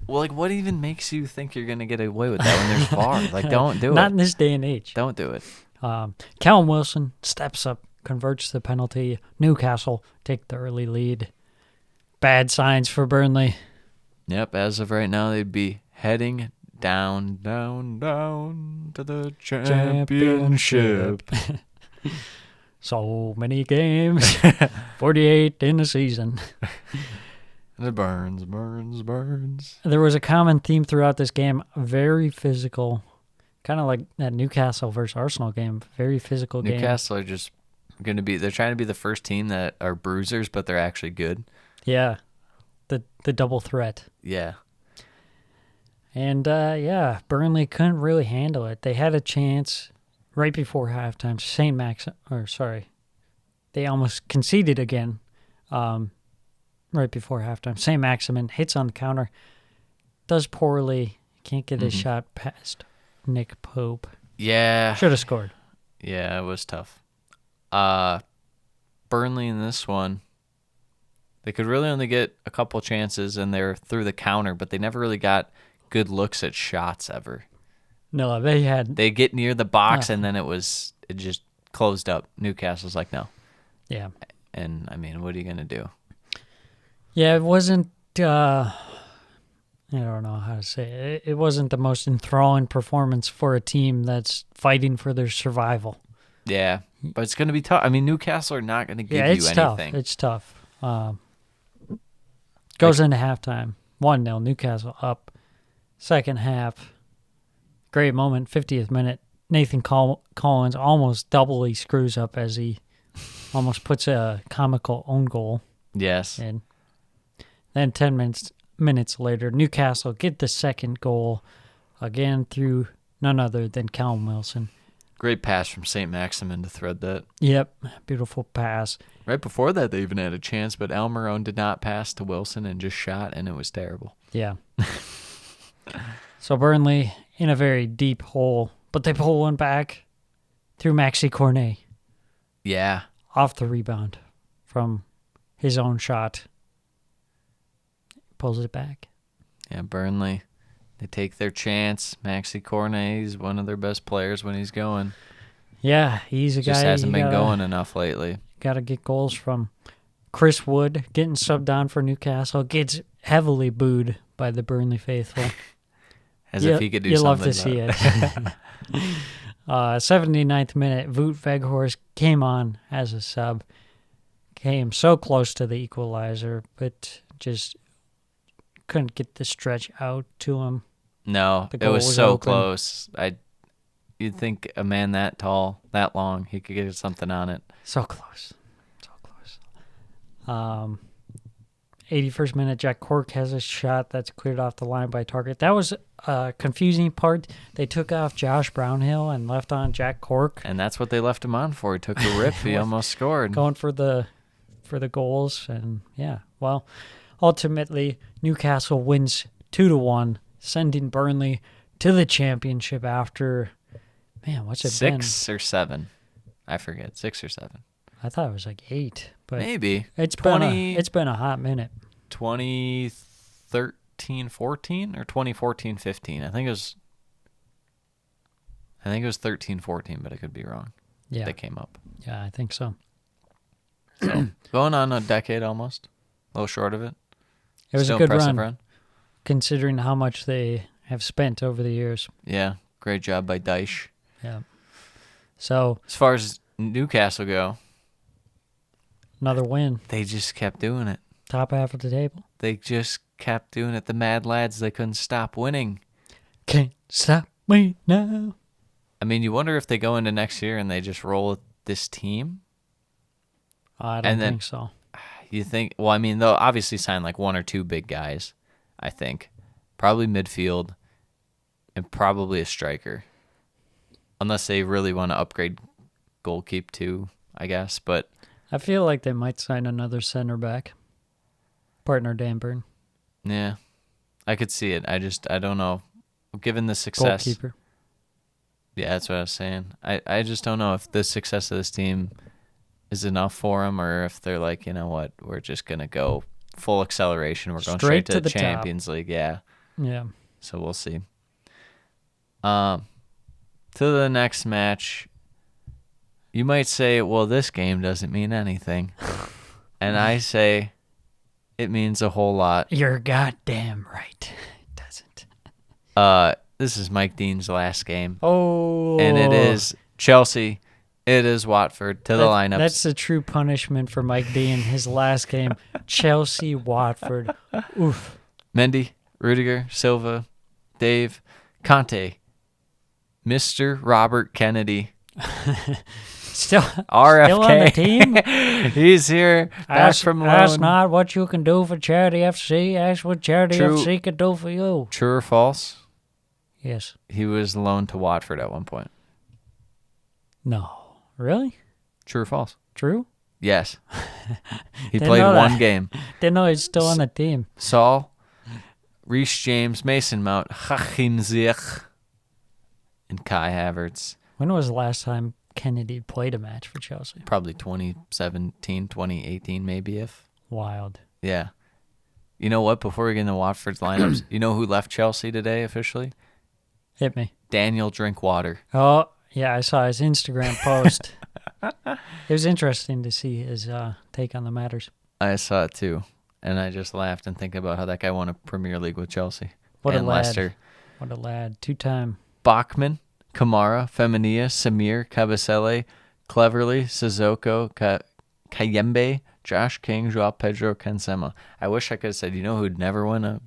Speaker 1: Well, like, what even makes you think you're gonna get away with that when there's VAR? Like, don't do it.
Speaker 7: Not in this day and age.
Speaker 1: Don't do it.
Speaker 7: Callum Wilson steps up, converts the penalty. Newcastle take the early lead. Bad signs for Burnley.
Speaker 1: Yep, as of right now, they'd be heading down to the championship.
Speaker 7: So many games. 48 in a season.
Speaker 1: And it burns.
Speaker 7: There was a common theme throughout this game. Very physical. Kind of like that Newcastle versus Arsenal game. Very physical game.
Speaker 1: Newcastle are just going to be, they're trying to be the first team that are bruisers, but they're actually good.
Speaker 7: Yeah. The double threat.
Speaker 1: Yeah.
Speaker 7: And, Burnley couldn't really handle it. They had a chance right before halftime. They almost conceded again right before halftime. St. Maximin hits on the counter, does poorly, can't get his shot past Nick Pope.
Speaker 1: Yeah.
Speaker 7: Should have scored.
Speaker 1: Yeah, it was tough. Burnley in this one, they could really only get a couple chances, and they're through the counter, but they never really got good looks at shots ever.
Speaker 7: No, they had.
Speaker 1: They get near the box, and then it just closed up. Newcastle's like, no.
Speaker 7: Yeah.
Speaker 1: And, I mean, what are you going to do?
Speaker 7: Yeah, it wasn't, I don't know how to say it. It wasn't the most enthralling performance for a team that's fighting for their survival.
Speaker 1: Yeah, but it's going to be tough. I mean, Newcastle are not going to give you anything.
Speaker 7: Tough. It's tough. Goes into halftime. 1-0, Newcastle up. Second half. Great moment, 50th minute. Nathan Collins almost doubly screws up as he almost puts a comical own goal.
Speaker 1: Yes.
Speaker 7: And then 10 minutes later, Newcastle get the second goal, again through none other than Callum Wilson.
Speaker 1: Great pass from St. Maximin to thread that.
Speaker 7: Yep, beautiful pass.
Speaker 1: Right before that, they even had a chance, but Almiron did not pass to Wilson and just shot, and it was terrible.
Speaker 7: Yeah. So Burnley in a very deep hole, but they pull one back through Maxi Cornet.
Speaker 1: Yeah.
Speaker 7: Off the rebound from his own shot. Pulls it back.
Speaker 1: Yeah, Burnley, they take their chance. Maxi Cornet is one of their best players when he's going.
Speaker 7: Yeah, he's a guy.
Speaker 1: Just hasn't been going enough lately.
Speaker 7: Got to get goals from Chris Wood, getting subbed on for Newcastle. Gets heavily booed by the Burnley faithful.
Speaker 1: As if he could do something.
Speaker 7: You love to see it. 79th minute, Wout Weghorst came on as a sub. Came so close to the equalizer, but just couldn't get the stretch out to him.
Speaker 1: No, it was so close. You'd think a man that tall, that long, he could get something on it.
Speaker 7: So close. 81st minute, Jack Cork has a shot that's cleared off the line by Target. That was a confusing part. They took off Josh Brownhill and left on Jack Cork.
Speaker 1: And that's what they left him on for. He took a rip. He almost scored.
Speaker 7: Going for the goals. And, yeah, well, ultimately, Newcastle wins 2-1, sending Burnley to the championship after, man, what's it been?
Speaker 1: 6 or 7. I forget. 6 or 7.
Speaker 7: I thought it was like 8. But
Speaker 1: maybe.
Speaker 7: It's been a hot minute.
Speaker 1: 2013 13-14 or 2014-15. I think it was 13-14, but I could be wrong.
Speaker 7: Yeah.
Speaker 1: They came up.
Speaker 7: Yeah, I think so.
Speaker 1: So going on a decade almost. A little short of it.
Speaker 7: It was
Speaker 1: Still
Speaker 7: a good
Speaker 1: impressive
Speaker 7: run, considering how much they have spent over the years.
Speaker 1: Yeah, great job by Dyche.
Speaker 7: Yeah. So
Speaker 1: As far as Newcastle go,
Speaker 7: another win.
Speaker 1: they just kept doing it.
Speaker 7: Top half of the table.
Speaker 1: They just kept doing it. The Mad Lads, they couldn't stop winning.
Speaker 7: Can't stop me now.
Speaker 1: I mean, you wonder if they go into next year and they just roll with this team.
Speaker 7: I don't think so.
Speaker 1: You think, well, I mean, they'll obviously sign like one or two big guys, I think. Probably midfield and probably a striker. Unless they really want to upgrade goalkeep too, I guess. But
Speaker 7: I feel like they might sign another center back. Partner Dan Burn.
Speaker 1: yeah, I could see it. I don't know. Given the success.
Speaker 7: Goalkeeper.
Speaker 1: Yeah, that's what I was saying. I just don't know if the success of this team is enough for them, or if they're like, you know what, we're just going to go full acceleration. We're going straight to the Champions League. Yeah.
Speaker 7: Yeah.
Speaker 1: So we'll see. To the next match, you might say, well, this game doesn't mean anything. And I say it means a whole lot.
Speaker 7: You're goddamn right. It doesn't.
Speaker 1: This is Mike Dean's last game.
Speaker 7: Oh.
Speaker 1: And it is Chelsea. It is Watford to the lineups.
Speaker 7: That's the true punishment for Mike Dean. His last game, Chelsea, Watford. Oof.
Speaker 1: Mendy, Rudiger, Silva, Dave, Conte, Mr. Robert Kennedy.
Speaker 7: Still
Speaker 1: RFK.
Speaker 7: on the team?
Speaker 1: He's here, back from loan.
Speaker 7: Ask not what you can do for Charity FC. Ask what Charity FC can do for you.
Speaker 1: True or false?
Speaker 7: Yes.
Speaker 1: He was loaned to Watford at one point.
Speaker 7: No. Really?
Speaker 1: True or false?
Speaker 7: True?
Speaker 1: Yes. He
Speaker 7: Didn't
Speaker 1: played
Speaker 7: know
Speaker 1: one
Speaker 7: that.
Speaker 1: game.
Speaker 7: Didn't know he's still on the team.
Speaker 1: Saul, Reece James, Mason Mount, Hakim Ziyech, and Kai Havertz.
Speaker 7: When was the last time Kennedy played a match for Chelsea?
Speaker 1: Probably 2017, 2018 maybe if.
Speaker 7: Wild.
Speaker 1: Yeah. You know what? Before we get into Watford's lineups, you know who left Chelsea today officially?
Speaker 7: Hit me.
Speaker 1: Daniel Drinkwater.
Speaker 7: Oh, yeah, I saw his Instagram post. It was interesting to see his take on the matters.
Speaker 1: I saw it too, and I just laughed and thinking about how that guy won a Premier League with Chelsea
Speaker 7: What
Speaker 1: and
Speaker 7: a lad.
Speaker 1: Leicester.
Speaker 7: What a lad. 2-time.
Speaker 1: Bachmann, Kamara, Femenia, Samir, Kabasele, Cleverly, Sissoko, Kayembe, Josh King, Joao Pedro, Kensema. I wish I could have said, you know who'd never win a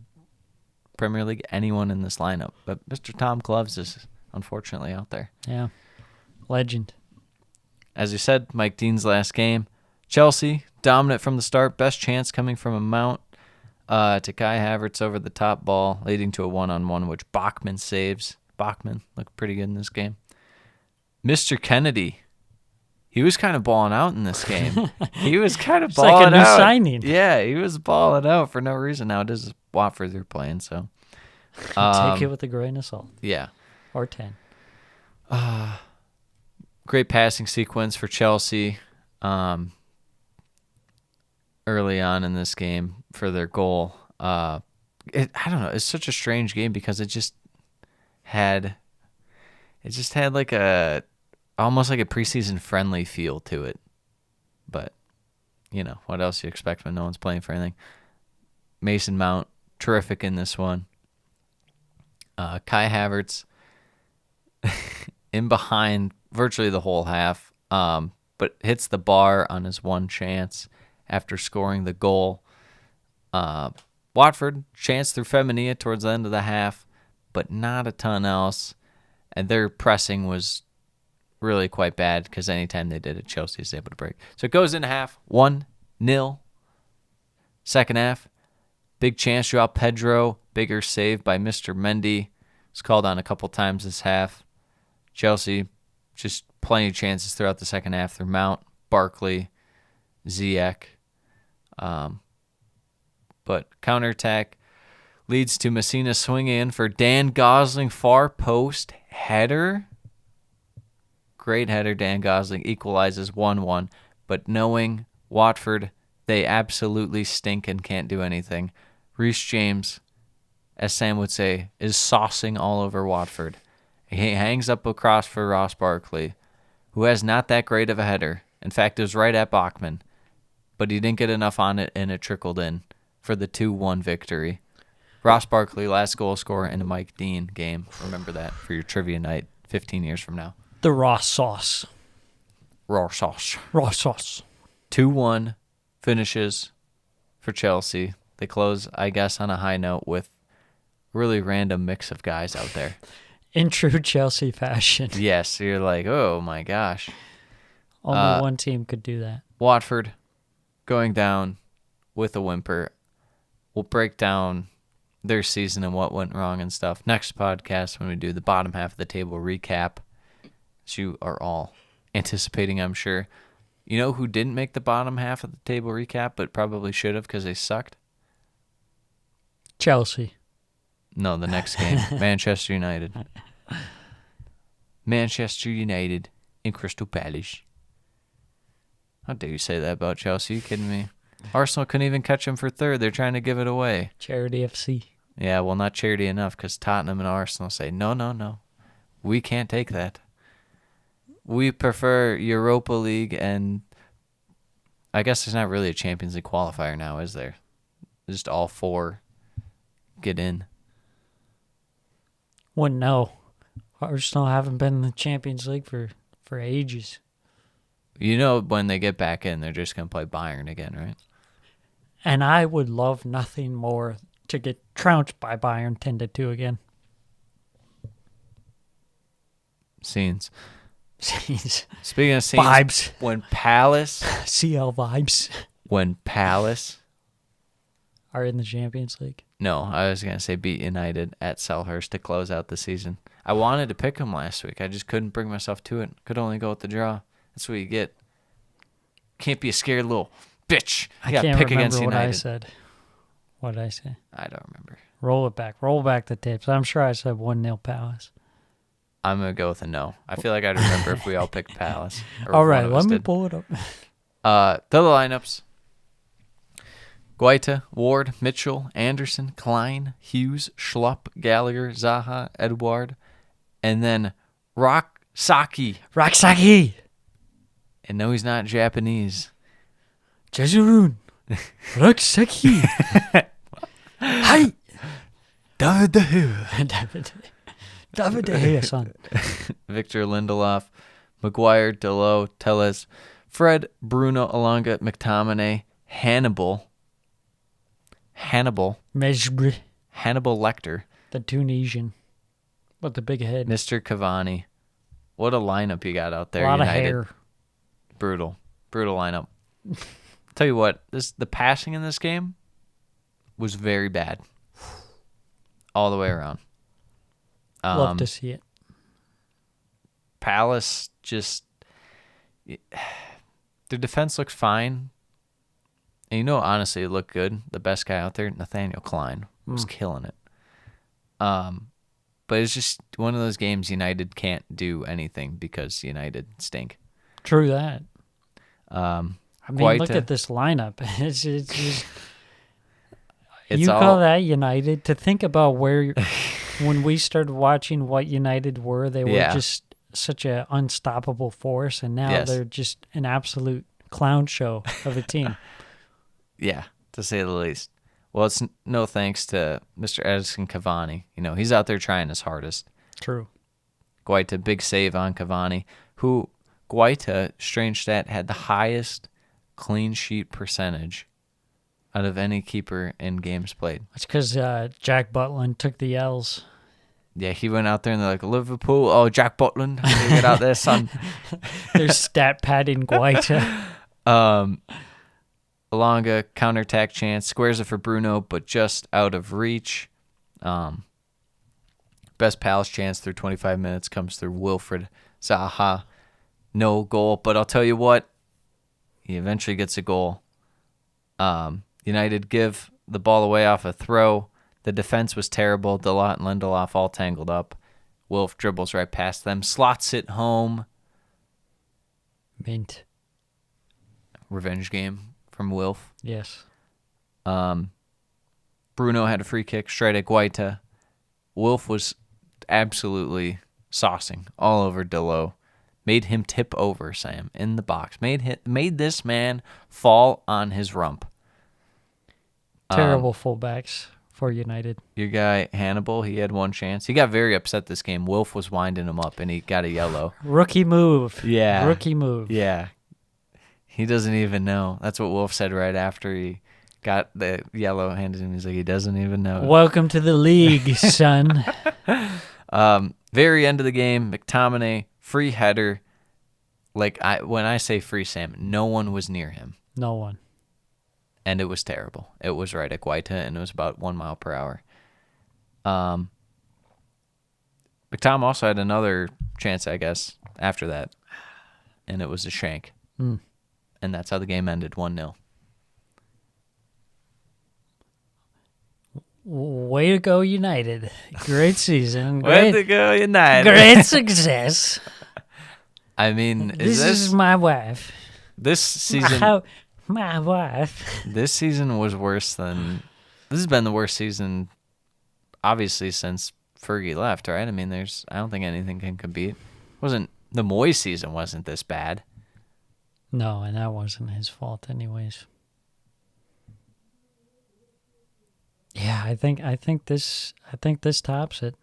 Speaker 1: Premier League? Anyone in this lineup. But Mr. Tom Gloves is unfortunately out there.
Speaker 7: Yeah. Legend.
Speaker 1: As you said, Mike Dean's last game. Chelsea, dominant from the start. Best chance coming from a Mount to Kai Havertz over the top ball, leading to a one-on-one, which Bachmann saves. Bachmann looked pretty good in this game. Mr. Kennedy, he was kind of balling out in this game. He was kind of balling out.
Speaker 7: It's like a new signing.
Speaker 1: Yeah, he was balling out for no reason. Now it is Watford they're playing, so.
Speaker 7: Take it with a grain of salt.
Speaker 1: Yeah.
Speaker 7: Or 10.
Speaker 1: Great passing sequence for Chelsea early on in this game for their goal. I don't know. It's such a strange game because it just had like almost like a preseason friendly feel to it. But, you know, what else you expect when no one's playing for anything? Mason Mount, terrific in this one. Kai Havertz in behind virtually the whole half, but hits the bar on his one chance after scoring the goal. Watford, chance through Femenia towards the end of the half, but not a ton else. And their pressing was really quite bad because anytime they did it, Chelsea was able to break. So it goes into half, 1-0. Second half, big chance, Joao Pedro, bigger save by Mr. Mendy. Was called on a couple times this half. Chelsea, just plenty of chances throughout the second half through Mount, Barkley, Ziyech. But counterattack leads to Messina swinging in for Dan Gosling, far post header. Great header, Dan Gosling equalizes 1-1. But knowing Watford, they absolutely stink and can't do anything. Reece James as Sam would say, is saucing all over Watford. He hangs up across for Ross Barkley, who has not that great of a header. In fact, it was right at Bachmann, but he didn't get enough on it, and it trickled in for the 2-1 victory. Ross Barkley, last goal scorer in a Mike Dean game. Remember that for your trivia night 15 years from now.
Speaker 7: The raw sauce.
Speaker 1: Raw sauce.
Speaker 7: Raw sauce.
Speaker 1: 2-1 finishes for Chelsea. They close, I guess, on a high note with really random mix of guys out there.
Speaker 7: In true Chelsea fashion.
Speaker 1: Yes, you're like, oh my gosh.
Speaker 7: Only one team could do that.
Speaker 1: Watford going down with a whimper. We'll break down their season and what went wrong and stuff next podcast when we do the bottom half of the table recap. So you are all anticipating, I'm sure. You know who didn't make the bottom half of the table recap but probably should have because they sucked?
Speaker 7: Chelsea.
Speaker 1: No, the next game. Manchester United. Manchester United in Crystal Palace. How dare you say that about Chelsea? Are you kidding me? Arsenal couldn't even catch them for third. They're trying to give it away.
Speaker 7: Charity FC.
Speaker 1: Yeah, well, not charity enough because Tottenham and Arsenal say, no. We can't take that. We prefer Europa League and I guess there's not really a Champions League qualifier now, is there? Just all 4 get in.
Speaker 7: Wouldn't know. Arsenal haven't been in the Champions League for ages.
Speaker 1: You know when they get back in, they're just going to play Bayern again, right?
Speaker 7: And I would love nothing more to get trounced by Bayern 10-2 again.
Speaker 1: Scenes.
Speaker 7: Scenes.
Speaker 1: Speaking of scenes,
Speaker 7: Vibes.
Speaker 1: When Palace
Speaker 7: Are in the Champions League.
Speaker 1: No, I was going to say beat United at Selhurst to close out the season. I wanted to pick them last week. I just couldn't bring myself to it. Could only go with the draw. That's what you get. Can't be a scared little bitch.
Speaker 7: I
Speaker 1: You
Speaker 7: can't
Speaker 1: pick
Speaker 7: remember
Speaker 1: against
Speaker 7: what
Speaker 1: United.
Speaker 7: I said. What did I say?
Speaker 1: I don't remember.
Speaker 7: Roll it back. Roll back the tapes. I'm sure I said 1-0 Palace.
Speaker 1: I'm going to go with a no. I feel like I'd remember if we all picked Palace.
Speaker 7: All right, let me pull it up.
Speaker 1: The lineups. Guaita, Ward, Mitchell, Anderson, Klein, Hughes, Schlupp, Gallagher, Zaha, Edouard, and then Rock-Saki.
Speaker 7: Rock-Saki.
Speaker 1: And no, he's not Japanese.
Speaker 7: Jezurun. Rock-Saki. Hi.
Speaker 1: David De Gea.
Speaker 7: David De Gea, son.
Speaker 1: Victor Lindelof, Maguire, Delo, Tellez, Fred, Bruno, Alonga, McTominay, Hannibal
Speaker 7: Mejbri.
Speaker 1: Lecter,
Speaker 7: The Tunisian. With the big head.
Speaker 1: Mr. Cavani. What a lineup you got out there,
Speaker 7: A lot
Speaker 1: United.
Speaker 7: of hair.
Speaker 1: Brutal lineup. Tell you what, the passing in this game was very bad. All the way around.
Speaker 7: Love to see it.
Speaker 1: Palace just... Their defense looks fine. And honestly, it looked good. The best guy out there, Nathaniel Klein, was killing it. But it's just one of those games United can't do anything because United stink.
Speaker 7: True that. I mean,
Speaker 1: Guaita,
Speaker 7: look at this lineup. It's just...
Speaker 1: It's
Speaker 7: you
Speaker 1: all,
Speaker 7: call that United? To think about where... when we started watching what United were, they were just such an unstoppable force, and now they're just an absolute clown show of a team.
Speaker 1: Yeah, to say the least. Well, it's no thanks to Mr. Edison Cavani. He's out there trying his hardest.
Speaker 7: True.
Speaker 1: Guaita, big save on Cavani, who, Guaita, strange stat, had the highest clean sheet percentage out of any keeper in games played.
Speaker 7: It's because Jack Butland took the L's.
Speaker 1: Yeah, he went out there and they're like, Liverpool, oh, Jack Butland, get out there, son.
Speaker 7: They're stat padding Guaita.
Speaker 1: Alonga, counterattack chance, squares it for Bruno, but just out of reach. Best Palace chance through 25 minutes comes through Wilfred Zaha. No goal, but I'll tell you what, he eventually gets a goal. United give the ball away off a throw. The defense was terrible. Delot and Lindelof all tangled up. Wilf dribbles right past them, slots it home.
Speaker 7: Mint.
Speaker 1: Revenge game from Wilf.
Speaker 7: Yes.
Speaker 1: Bruno had a free kick straight at Guaita. Wolf was absolutely saucing all over Delo. Made him tip over, Sam, in the box. Made this man fall on his rump.
Speaker 7: Terrible fullbacks for United.
Speaker 1: Your guy, Hannibal, he had one chance. He got very upset this game. Wolf was winding him up, and he got a yellow.
Speaker 7: Rookie move.
Speaker 1: Yeah.
Speaker 7: Rookie move.
Speaker 1: Yeah. He doesn't even know. That's what Wolf said right after he got the yellow handed him. He's like, he doesn't even know.
Speaker 7: Welcome to the league, son.
Speaker 1: Very end of the game, McTominay, free header. When I say free, Sam, no one was near him.
Speaker 7: No one.
Speaker 1: And it was terrible. It was right at Guaita, and it was about 1 mile per hour. McTominay also had another chance, I guess, after that, and it was a shank.
Speaker 7: Mm.
Speaker 1: And that's how the game ended, 1-0.
Speaker 7: Way to go, United. Great season.
Speaker 1: Way to go, United.
Speaker 7: Great success.
Speaker 1: I mean,
Speaker 7: This is my wife.
Speaker 1: this season?
Speaker 7: My wife.
Speaker 1: This season was worse than. This has been the worst season, obviously, since Fergie left. Right? I mean, I don't think anything can compete. Wasn't the Moyes season wasn't this bad?
Speaker 7: No, and that wasn't his fault, anyways. Yeah, I think this tops it.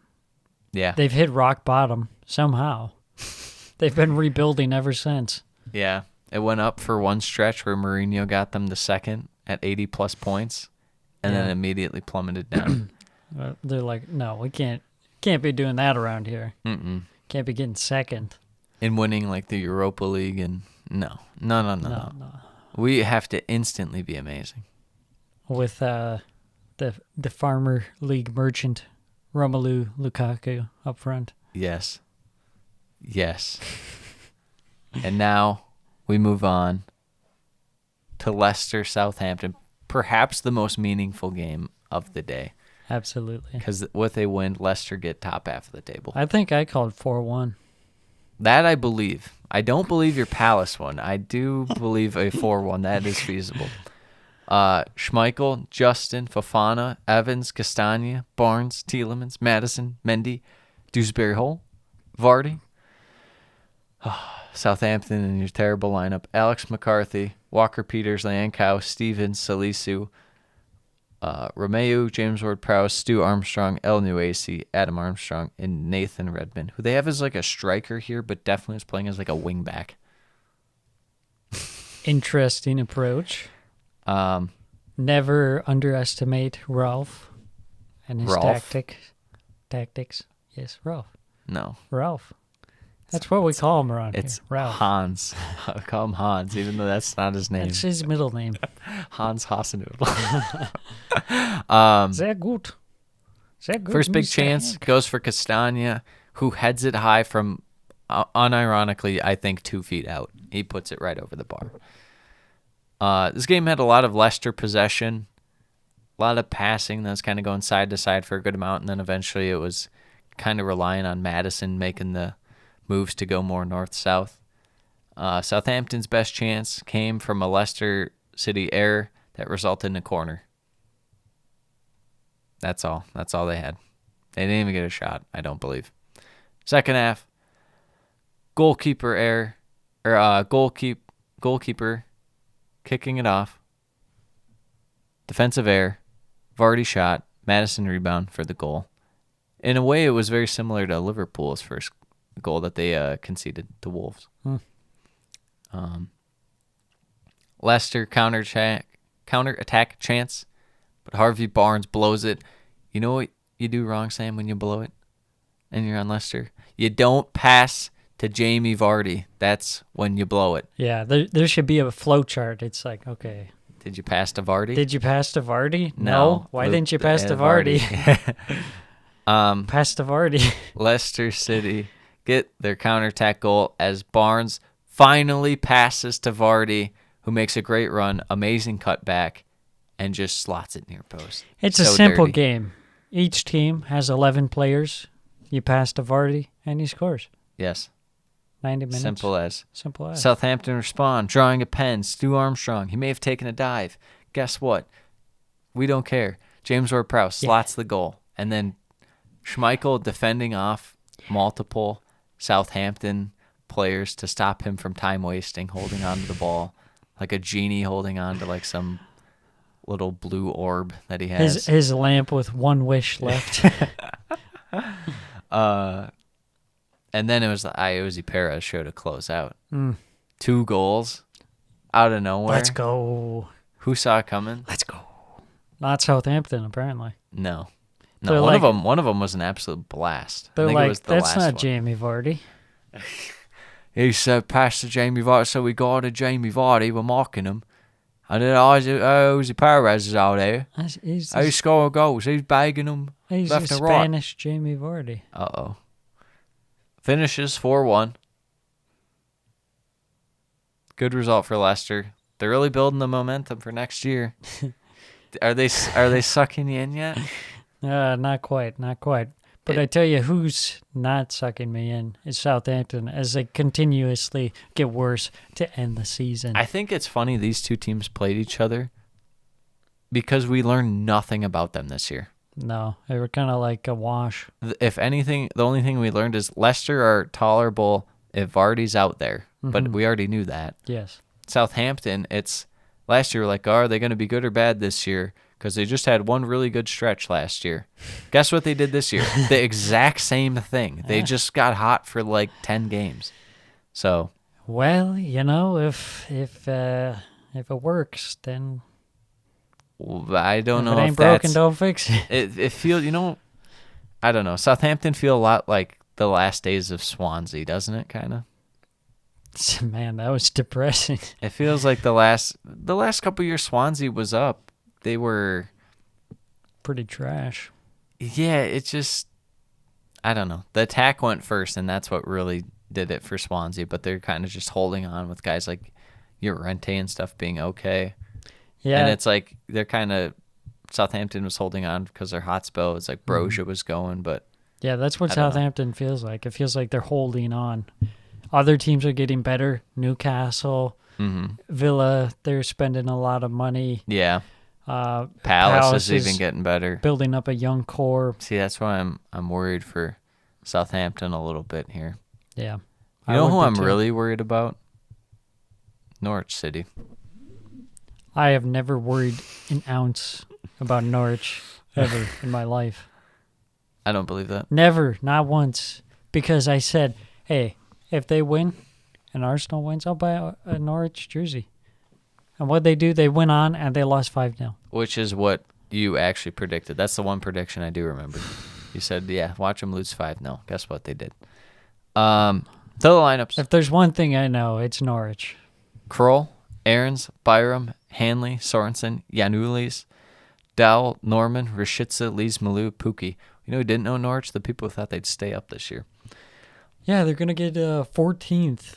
Speaker 1: Yeah.
Speaker 7: They've hit rock bottom somehow. They've been rebuilding ever since.
Speaker 1: Yeah. It went up for one stretch where Mourinho got them to second at 80-plus points, and then immediately plummeted down.
Speaker 7: They're like, no, we can't be doing that around here.
Speaker 1: Mm-mm.
Speaker 7: Can't be getting second.
Speaker 1: And winning like the Europa League and no. We have to instantly be amazing.
Speaker 7: With the Farmer League merchant Romelu Lukaku up front.
Speaker 1: Yes. And now we move on to Leicester Southampton, perhaps the most meaningful game of the day.
Speaker 7: Absolutely.
Speaker 1: Because with a win, Leicester get top half of the table.
Speaker 7: I think I called 4-1.
Speaker 1: That I believe. I don't believe your Palace one. I do believe a 4-1. That is feasible. Schmeichel, Justin, Fofana, Evans, Castagna, Barnes, Tielemans, Madison, Mendy, Dewsbury Hall, Vardy. Southampton in your terrible lineup. Alex McCarthy, Walker-Peters, Lankow, Stevens, Salisu, Romeu, James Ward-Prowse, Stu Armstrong, El Nuacy, Adam Armstrong, and Nathan Redmond, who they have as like a striker here, but definitely is playing as like a wingback.
Speaker 7: Interesting approach. Never underestimate Ralph and his tactics. Yes, Ralph.
Speaker 1: No.
Speaker 7: Ralph. That's what we call him around
Speaker 1: It's
Speaker 7: here. Ralph.
Speaker 1: Hans. I call him Hans, even though that's not his name.
Speaker 7: That's his middle name.
Speaker 1: Hans Hasenhüttl.
Speaker 7: Sehr gut. Sehr gut.
Speaker 1: First big
Speaker 7: Mr.
Speaker 1: chance
Speaker 7: Hank.
Speaker 1: goes for Castagna, who heads it high from, unironically, I think 2 feet out. He puts it right over the bar. This game had a lot of Leicester possession, a lot of passing that was kind of going side to side for a good amount, and then eventually it was kind of relying on Maddison making the moves to go more north-south. Southampton's best chance came from a Leicester City error that resulted in a corner. That's all. That's all they had. They didn't even get a shot, I don't believe. Second half, goalkeeper error, or goalkeeper kicking it off. Defensive error, Vardy shot, Madison rebound for the goal. In a way, it was very similar to Liverpool's first goal that they conceded to Wolves. Leicester counter-attack chance, but Harvey Barnes blows it. You know what you do wrong, Sam, when you blow it and you're on Leicester? You don't pass to Jamie Vardy. That's when you blow it.
Speaker 7: Yeah, there should be a flow chart. It's like, okay.
Speaker 1: Did you pass to Vardy?
Speaker 7: Did you pass to Vardy?
Speaker 1: No.
Speaker 7: Why didn't you pass to Vardy? Pass to Vardy.
Speaker 1: Leicester City get their counterattack goal as Barnes finally passes to Vardy, who makes a great run, amazing cutback, and just slots it near post.
Speaker 7: It's
Speaker 1: So
Speaker 7: a simple
Speaker 1: dirty.
Speaker 7: game. Each team has 11 players. You pass to Vardy, and he scores.
Speaker 1: Yes.
Speaker 7: 90 minutes.
Speaker 1: Simple as.
Speaker 7: Southampton
Speaker 1: respond, drawing a pen. Stu Armstrong. He may have taken a dive. Guess what? We don't care. James Ward-Prowse slots the goal. And then Schmeichel defending off multiple Southampton players to stop him from time wasting, holding on to the ball like a genie holding on to like some little blue orb that he has.
Speaker 7: His lamp with one wish left.
Speaker 1: And then it was the Iosi Perez show to close out. 2 goals out of nowhere.
Speaker 7: Let's go.
Speaker 1: Who saw it coming?
Speaker 7: Let's go. Not Southampton, apparently.
Speaker 1: No.
Speaker 7: They're
Speaker 1: One
Speaker 7: like-
Speaker 1: of them was an absolute blast.
Speaker 7: They're
Speaker 1: I think it
Speaker 7: like,
Speaker 1: was the
Speaker 7: that's
Speaker 1: last
Speaker 7: not
Speaker 1: one.
Speaker 7: Jamie Vardy.
Speaker 1: He said, pass to Jamie Vardy, so we got to Jamie Vardy. We're mocking him. And then Iosi Perez is out there.
Speaker 7: He's
Speaker 1: He's scoring goals. He's bagging them
Speaker 7: he's
Speaker 1: left
Speaker 7: the
Speaker 1: and right.
Speaker 7: Spanish Jamie Vardy.
Speaker 1: Uh-oh. Finishes 4-1. Good result for Leicester. They're really building the momentum for next year. Are they sucking you in yet?
Speaker 7: Not quite. But I tell you, who's not sucking me in is Southampton as they continuously get worse to end the season.
Speaker 1: I think it's funny these two teams played each other because we learned nothing about them this year.
Speaker 7: No, they were kind of like a wash.
Speaker 1: If anything, the only thing we learned is Leicester are tolerable if Vardy's out there, but we already knew that.
Speaker 7: Yes.
Speaker 1: Southampton, it's last year, like, are they going to be good or bad this year? Because they just had one really good stretch last year. Guess what they did this year? The exact same thing. They just got hot for like 10 games. So,
Speaker 7: Well, if it works, then
Speaker 1: I don't
Speaker 7: if
Speaker 1: know
Speaker 7: it ain't
Speaker 1: if
Speaker 7: broken,
Speaker 1: that's...
Speaker 7: don't fix it.
Speaker 1: It feels, I don't know. Southampton feel a lot like the last days of Swansea, doesn't it, kind of?
Speaker 7: Man, that was depressing.
Speaker 1: It feels like the last couple years Swansea was up. They were...
Speaker 7: Pretty trash.
Speaker 1: Yeah, it just... I don't know. The attack went first, and that's what really did it for Swansea, but they're kind of just holding on with guys like Llorente and stuff being okay.
Speaker 7: Yeah.
Speaker 1: And it's like they're kind of... Southampton was holding on because their hot spell. It's like Broja was going, but...
Speaker 7: Yeah, that's what
Speaker 1: I don't know.
Speaker 7: Southampton feels like. It feels like they're holding on. Other teams are getting better. Newcastle, Villa, they're spending a lot of money.
Speaker 1: Yeah.
Speaker 7: Palace
Speaker 1: Palace is even getting better.
Speaker 7: building up a young core.
Speaker 1: See, that's why I'm worried for Southampton a little bit here.
Speaker 7: Yeah.
Speaker 1: You know who I'm really worried about? Norwich City.
Speaker 7: I have never worried an ounce about Norwich ever in my life.
Speaker 1: I don't believe that.
Speaker 7: Never, not once. Because I said, hey, if they win and Arsenal wins, I'll buy a Norwich jersey. And what they do, they went on and they lost 5-0.
Speaker 1: Which is what you actually predicted. That's the one prediction I do remember. You said, yeah, watch them lose 5-0. Guess what they did? So the lineups.
Speaker 7: If there's one thing I know, it's Norwich.
Speaker 1: Kroll, Aarons, Byram, Hanley, Sorensen, Yanulis, Dowell, Norman, Rashica, Lees, Malou, Pookie. You know who didn't know Norwich? The people who thought they'd stay up this year.
Speaker 7: Yeah, they're going to get 14th.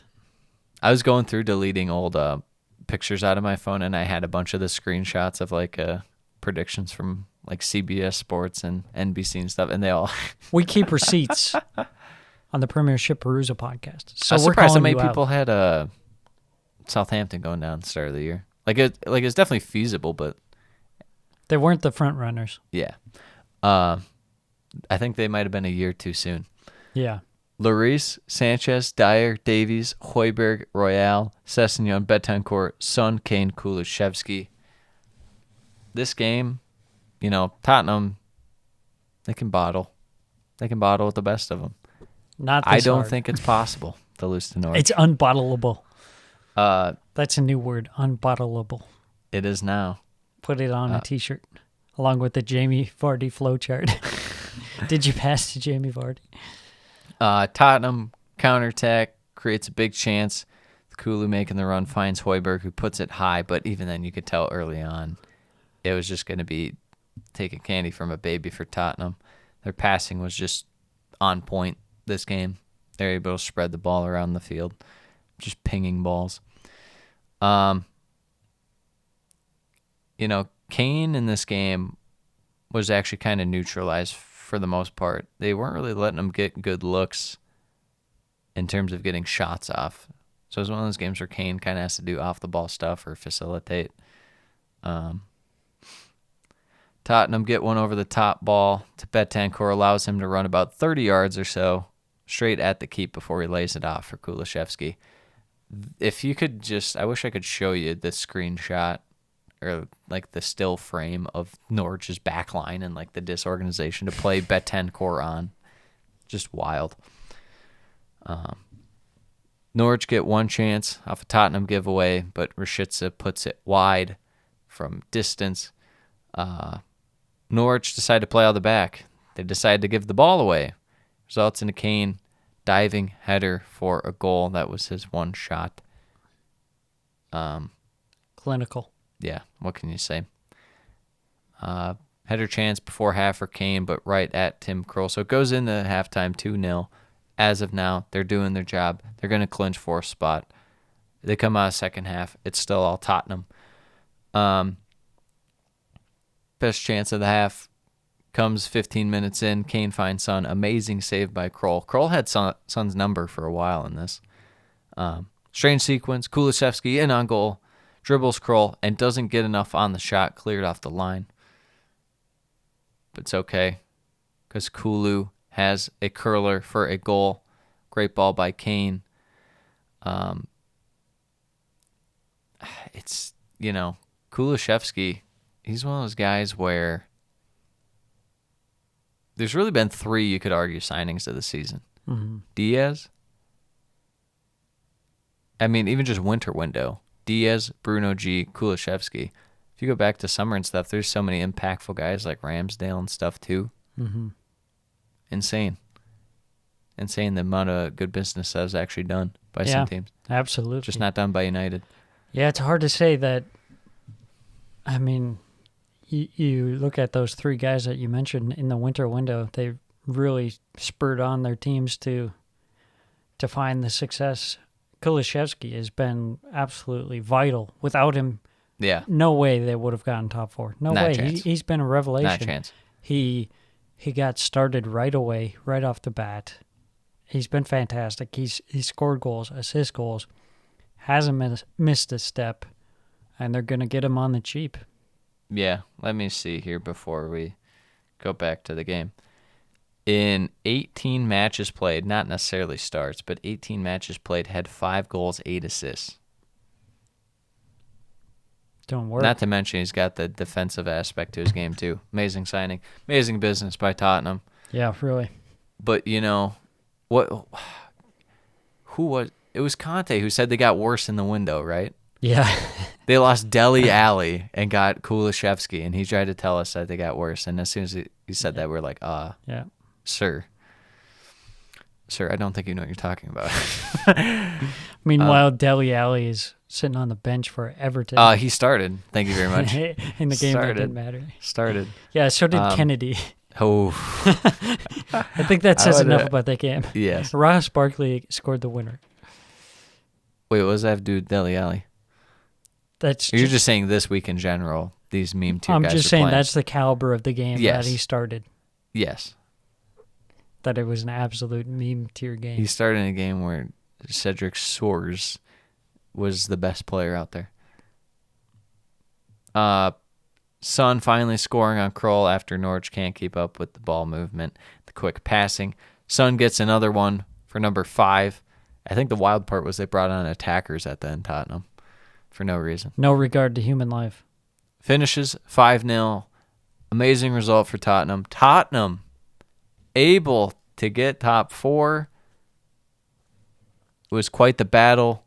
Speaker 1: I was going through deleting old pictures out of my phone, and I had a bunch of the screenshots of like predictions from like CBS Sports and NBC and stuff, and they all...
Speaker 7: We keep receipts on the Premiership Perusal podcast. So
Speaker 1: I was
Speaker 7: we're
Speaker 1: surprised how
Speaker 7: calling
Speaker 1: many
Speaker 7: you out.
Speaker 1: people had Southampton going down at the start of the year. It's definitely feasible, but
Speaker 7: They weren't the front runners.
Speaker 1: yeah. I think they might have been a year too soon.
Speaker 7: Yeah.
Speaker 1: Lloris, Sanchez, Dyer, Davies, Højbjerg, Royale, Sessegnon, Betancourt, Son, Kane, Kulusevski. This game, Tottenham, they can bottle. They can bottle with the best of them.
Speaker 7: Not this
Speaker 1: I don't
Speaker 7: hard.
Speaker 1: think it's possible to lose to Norwich.
Speaker 7: It's unbottleable.
Speaker 1: Uh,
Speaker 7: That's a new word, unbottleable.
Speaker 1: it is now.
Speaker 7: Put it on a T-shirt, along with the Jamie Vardy flowchart. Did you pass to Jamie Vardy?
Speaker 1: Tottenham counterattack creates a big chance. Kulu making the run finds Højbjerg, who puts it high, but even then you could tell early on it was just going to be taking candy from a baby for Tottenham. Their passing was just on point this game. They're able to spread the ball around the field, just pinging balls. Kane in this game was actually kind of neutralized for the most part. They weren't really letting him get good looks in terms of getting shots off. So it was one of those games where Kane kind of has to do off-the-ball stuff or facilitate. Tottenham get one over the top ball to Bentancur, allows him to run about 30 yards or so straight at the keep before he lays it off for Kulusevski. If you could I wish I could show you the screenshot or like the still frame of Norwich's back line and like the disorganization to play Bentancur on. Just wild. Norwich get one chance off a Tottenham giveaway, but Rashica puts it wide from distance. Norwich decide to play out the back. They decide to give the ball away. Results in a Kane diving header for a goal. That was his one shot.
Speaker 7: Clinical.
Speaker 1: Yeah, what can you say? Header chance before half for Kane, but right at Tim Krul. So it goes into halftime 2-0. As of now, they're doing their job. They're going to clinch fourth spot. They come out of second half. It's still all Tottenham. Best chance of the half comes 15 minutes in. Kane finds Son. Amazing save by Krul. Krul had Son's number for a while in this. Strange sequence. Kulusevski in on goal. Dribbles Krul and doesn't get enough on the shot. Cleared off the line. But it's okay because Kulu has a curler for a goal. Great ball by Kane. It's, Kulusevski, he's one of those guys where there's really been three, you could argue, signings of the season.
Speaker 7: Mm-hmm.
Speaker 1: Diaz. I mean, even just winter window. Diaz, Bruno G, Kulusevski. If you go back to summer and stuff, there's so many impactful guys like Ramsdale and stuff too.
Speaker 7: Mm-hmm.
Speaker 1: Insane the amount of good business that was actually done by some teams.
Speaker 7: Absolutely.
Speaker 1: Just not done by United.
Speaker 7: Yeah, it's hard to say that. I mean, you look at those three guys that you mentioned in the winter window, they really spurred on their teams to find the success. Kulusevski has been absolutely vital. Without him, no way they would have gotten top four. No
Speaker 1: Not
Speaker 7: way.
Speaker 1: chance.
Speaker 7: He's been a revelation.
Speaker 1: Not a chance.
Speaker 7: He got started right away, right off the bat. He's been fantastic. He's scored goals, assist goals, hasn't missed a step, and they're going to get him on the cheap.
Speaker 1: Yeah, let me see here before we go back to the game. In 18 matches played, not necessarily starts, but 18 matches played, had 5 goals, 8 assists.
Speaker 7: Don't work.
Speaker 1: Not to mention he's got the defensive aspect to his game too. Amazing signing. Amazing business by Tottenham.
Speaker 7: Yeah, really.
Speaker 1: But, what? Who was? It was Conte who said they got worse in the window, right?
Speaker 7: Yeah.
Speaker 1: They lost Dele Alli and got Kulusevski, and he tried to tell us that they got worse. And as soon as he said that, we're like,
Speaker 7: yeah,
Speaker 1: sir, I don't think you know what you're talking about.
Speaker 7: Meanwhile, Dele Alli is sitting on the bench for Everton.
Speaker 1: He started. Thank you very much.
Speaker 7: In the game that didn't matter.
Speaker 1: Started.
Speaker 7: Yeah, so did Kennedy.
Speaker 1: Oh.
Speaker 7: I think that says enough about that game.
Speaker 1: Yes.
Speaker 7: Ross Barkley scored the winner.
Speaker 1: Wait, what does that have to do with Dele Alli? You're just saying this week in general, these meme tier guys
Speaker 7: I'm just saying
Speaker 1: playing.
Speaker 7: That's the caliber of the game that he started.
Speaker 1: Yes.
Speaker 7: That it was an absolute meme tier game.
Speaker 1: He started in a game where Cedric Soares was the best player out there. Son finally scoring on Krul after Norwich can't keep up with the ball movement, the quick passing. Son gets another one for number 5. I think the wild part was they brought on attackers at the end, Tottenham, for no reason.
Speaker 7: No regard to human life.
Speaker 1: Finishes 5-0. Amazing result for Tottenham. Tottenham able to get top 4. It was quite the battle.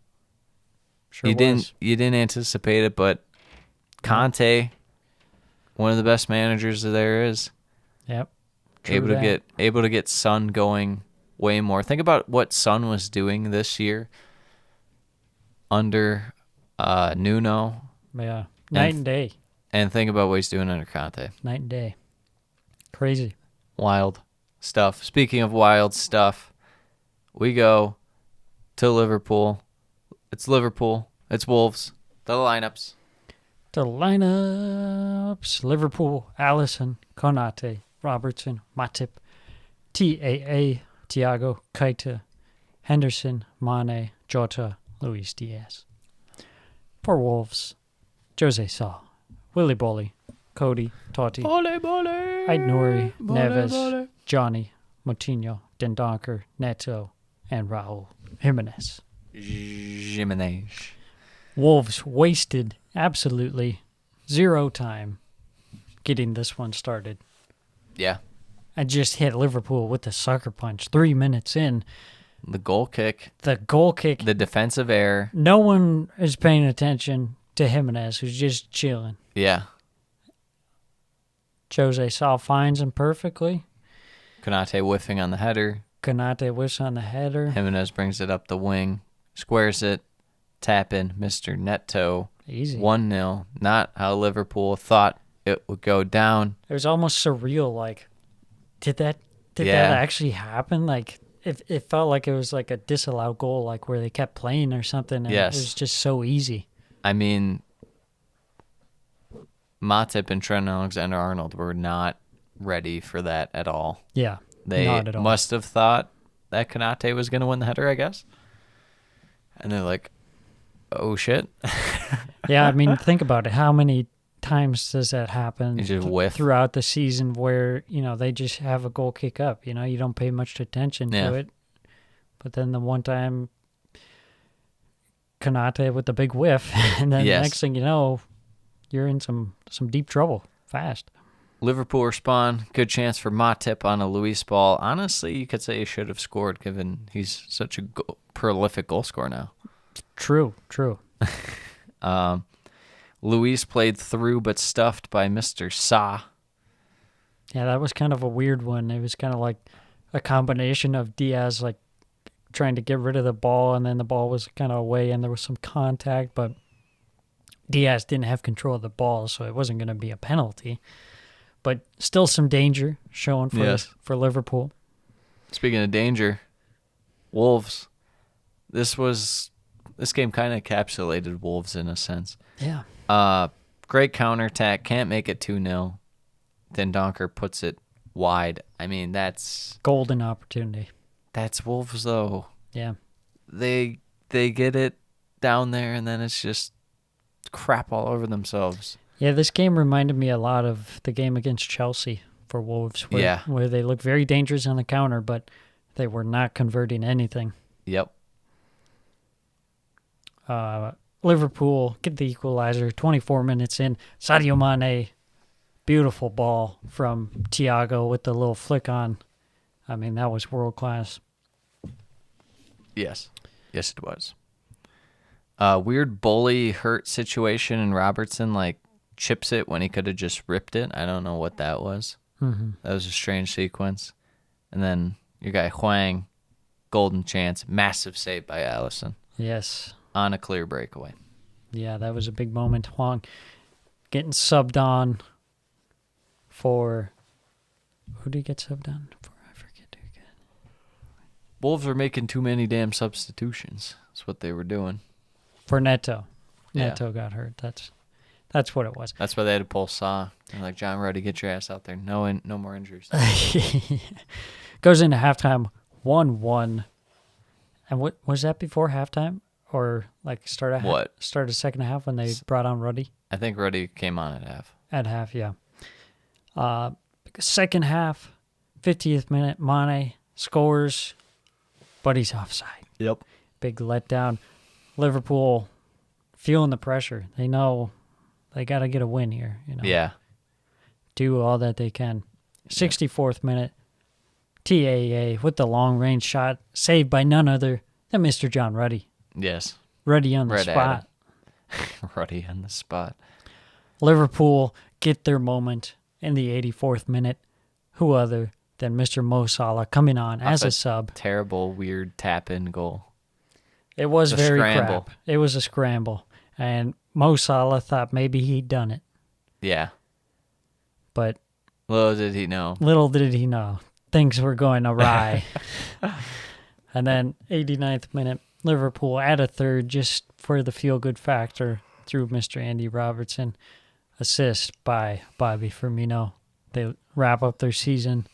Speaker 7: Sure
Speaker 1: you didn't anticipate it, but Conte, one of the best managers there is.
Speaker 7: Yep.
Speaker 1: Able to get Son going way more. Think about what Son was doing this year under Nuno.
Speaker 7: Yeah. Night and day.
Speaker 1: And think about what he's doing under Conte.
Speaker 7: Night and day. Crazy.
Speaker 1: Wild stuff. Speaking of wild stuff, we go to Liverpool. It's Liverpool. It's Wolves. The lineups.
Speaker 7: Liverpool, Alisson, Konate, Robertson, Matip, TAA, Thiago, Keita, Henderson, Mane, Jota, Luis Diaz. For Wolves, Jose Sa, Willy Bolly, Cody, Totti,
Speaker 1: Bole.
Speaker 7: Aït-Nouri,
Speaker 1: Bole,
Speaker 7: Neves,
Speaker 1: bole.
Speaker 7: Johnny, Moutinho, Dendoncker, Neto, and Raul Jimenez.
Speaker 1: Jimenez.
Speaker 7: Wolves wasted absolutely zero time getting this one started
Speaker 1: Yeah.
Speaker 7: and just hit Liverpool with the sucker punch 3 minutes in.
Speaker 1: The goal kick,
Speaker 7: The goal kick,
Speaker 1: the defensive error.
Speaker 7: no one is paying attention to Jimenez, who's just chilling.
Speaker 1: Yeah.
Speaker 7: Jose saw finds him perfectly.
Speaker 1: Konate whiffing on the header.
Speaker 7: Konate whiffs on the header.
Speaker 1: Jimenez brings it up the wing, squares it, tap in Mr. Neto.
Speaker 7: Easy.
Speaker 1: 1-0. Not how Liverpool thought it would go down.
Speaker 7: It was almost surreal. Like, did that
Speaker 1: Yeah.
Speaker 7: actually happen? Like, it felt like it was like a disallowed goal, like where they kept playing or something. And
Speaker 1: Yes.
Speaker 7: It was just so easy.
Speaker 1: I mean, Matip and Trent Alexander-Arnold were not ready for that at all.
Speaker 7: Yeah.
Speaker 1: They
Speaker 7: not at all.
Speaker 1: must have thought that Konate was going to win the header, I guess. And they're like, oh, shit.
Speaker 7: Yeah, I mean, think about it. How many times does that happen
Speaker 1: You just whiff.
Speaker 7: throughout the season where, they just have a goal kick up? You don't pay much attention
Speaker 1: Yeah.
Speaker 7: to it. But then the one time, Konate with the big whiff, and then
Speaker 1: Yes.
Speaker 7: the next thing you know, you're in some deep trouble fast.
Speaker 1: Liverpool respond. Good chance for Matip on a Luis ball. Honestly, you could say he should have scored given he's such a prolific goal scorer now.
Speaker 7: True.
Speaker 1: Luis played through but stuffed by Mr. Sa.
Speaker 7: Yeah, that was kind of a weird one. It was kind of like a combination of Diaz like trying to get rid of the ball, and then the ball was kind of away, and there was some contact, but Diaz didn't have control of the ball, so it wasn't going to be a penalty. But still some danger showing
Speaker 1: Yes.
Speaker 7: for Liverpool.
Speaker 1: Speaking of danger, Wolves. This game kind of encapsulated Wolves in a sense.
Speaker 7: Yeah.
Speaker 1: Great counterattack. Can't make it 2-0. Then Donker puts it wide. I mean, that's
Speaker 7: Golden opportunity.
Speaker 1: Wolves though.
Speaker 7: Yeah.
Speaker 1: They get it down there, and then it's just crap all over themselves.
Speaker 7: Yeah, this game reminded me a lot of the game against Chelsea for Wolves, where they looked very dangerous on the counter, but they were not converting anything.
Speaker 1: Yep.
Speaker 7: Liverpool get the equalizer 24 minutes in. Sadio Mane, beautiful ball from Thiago with the little flick on. I mean, that was world class.
Speaker 1: Yes, it was. Weird bully hurt situation, and Robertson chips it when he could have just ripped it. I don't know what that was.
Speaker 7: Mm-hmm.
Speaker 1: That was a strange sequence. And then your guy Hwang, golden chance, massive save by Allison
Speaker 7: Yes.
Speaker 1: on a clear breakaway.
Speaker 7: Yeah, that was a big moment. Huang getting subbed on for... Who did he get subbed on for? I forget who he got.
Speaker 1: Wolves are making too many damn substitutions. That's what they were doing.
Speaker 7: For Neto.
Speaker 1: Yeah.
Speaker 7: Neto got hurt. That's what it was.
Speaker 1: That's why they had to pull Saw. They're like, John Ruddy, get your ass out there. No more injuries.
Speaker 7: Goes into halftime 1-1. And what was that before halftime? Or start of second half when they brought on Ruddy?
Speaker 1: I think Ruddy came on at half.
Speaker 7: At half, yeah. Second half, 50th minute, Mane scores, but he's offside.
Speaker 1: Yep.
Speaker 7: Big letdown. Liverpool feeling the pressure. They know they got to get a win here.
Speaker 1: Yeah.
Speaker 7: Do all that they can. 64th minute, TAA with the long range shot, saved by none other than Mr. John Ruddy.
Speaker 1: Yes.
Speaker 7: Ruddy on the
Speaker 1: Red
Speaker 7: spot.
Speaker 1: Ruddy on the spot.
Speaker 7: Liverpool get their moment in the 84th minute. Who other than Mr. Mo Salah coming on as a sub.
Speaker 1: Terrible, weird tap-in goal.
Speaker 7: It was
Speaker 1: A
Speaker 7: very
Speaker 1: scramble.
Speaker 7: crap. It was a scramble. And Mo Salah thought maybe he'd done it.
Speaker 1: Yeah.
Speaker 7: But
Speaker 1: Little did he know.
Speaker 7: little did he know, things were going awry. And then 89th minute, Liverpool add a third just for the feel-good factor through Mr. Andy Robertson. Assist by Bobby Firmino. They wrap up their season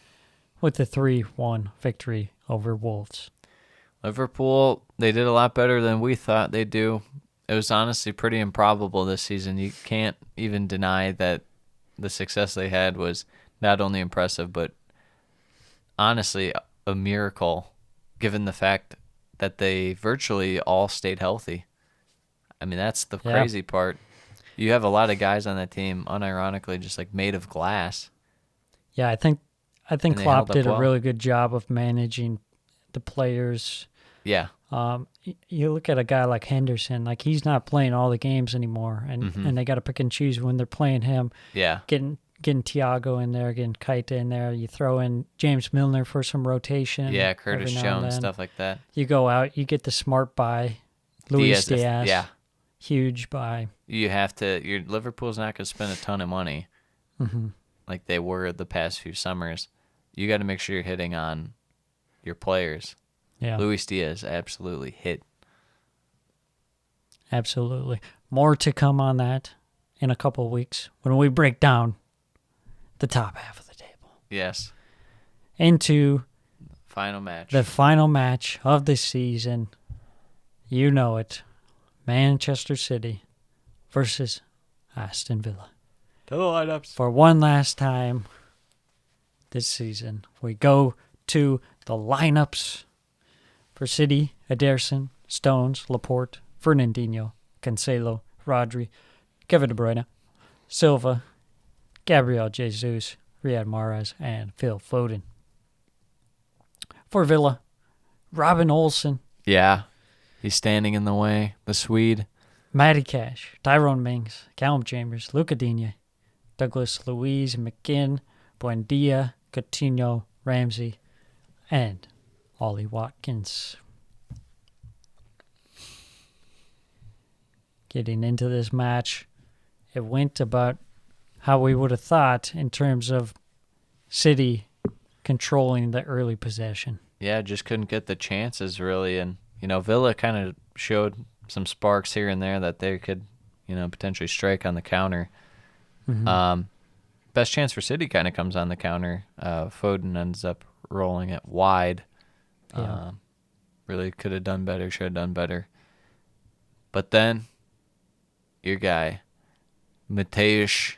Speaker 7: with a 3-1 victory over Wolves.
Speaker 1: Liverpool, they did a lot better than we thought they'd do. It was honestly pretty improbable this season. You can't even deny that the success they had was not only impressive, but honestly a miracle, given the fact that they virtually all stayed healthy. I mean, that's the crazy part. You have a lot of guys on that team, unironically, just like made of glass.
Speaker 7: Yeah, I think
Speaker 1: And they
Speaker 7: Klopp
Speaker 1: held up
Speaker 7: did a
Speaker 1: well.
Speaker 7: really good job of managing the players.
Speaker 1: Yeah.
Speaker 7: You look at a guy like Henderson, like he's not playing all the games anymore, and they got to pick and choose when they're playing him.
Speaker 1: Yeah.
Speaker 7: Getting Thiago in there, getting Keita in there. You throw in James Milner for some rotation.
Speaker 1: Yeah, Curtis
Speaker 7: every now and
Speaker 1: Jones,
Speaker 7: then.
Speaker 1: stuff like that.
Speaker 7: You go out, you get the smart buy, Luis Diaz.
Speaker 1: Yeah.
Speaker 7: Huge buy.
Speaker 1: You have to. Your Liverpool's not going to spend a ton of money like they were the past few summers. You got to make sure you're hitting on your players.
Speaker 7: Yeah,
Speaker 1: Luis Diaz absolutely hit.
Speaker 7: absolutely. More to come on that in a couple of weeks when we break down the top half of the table
Speaker 1: Yes.
Speaker 7: into
Speaker 1: Final match.
Speaker 7: the final match of the season. You know it. Manchester City versus Aston Villa.
Speaker 1: To the lineups.
Speaker 7: For one last time this season, we go to the lineups for City: Ederson, Stones, Laporte, Fernandinho, Cancelo, Rodri, Kevin De Bruyne, Silva, Gabriel Jesus, Riyad Mahrez, and Phil Foden. For Villa, Robin Olsen,
Speaker 1: Yeah. He's standing in the way. The Swede.
Speaker 7: Matty Cash, Tyrone Mings, Callum Chambers, Luca Digne, Douglas Luiz, McGinn, Buendia, Coutinho, Ramsey, and Ollie Watkins. Getting into this match, it went about how we would have thought in terms of City controlling the early possession.
Speaker 1: Yeah, just couldn't get the chances really. And, Villa kind of showed some sparks here and there that they could, potentially strike on the counter. Best chance for City kind of comes on the counter. Foden ends up rolling it wide.
Speaker 7: Yeah.
Speaker 1: Really could have done better, should have done better. But then, your guy, Mateusz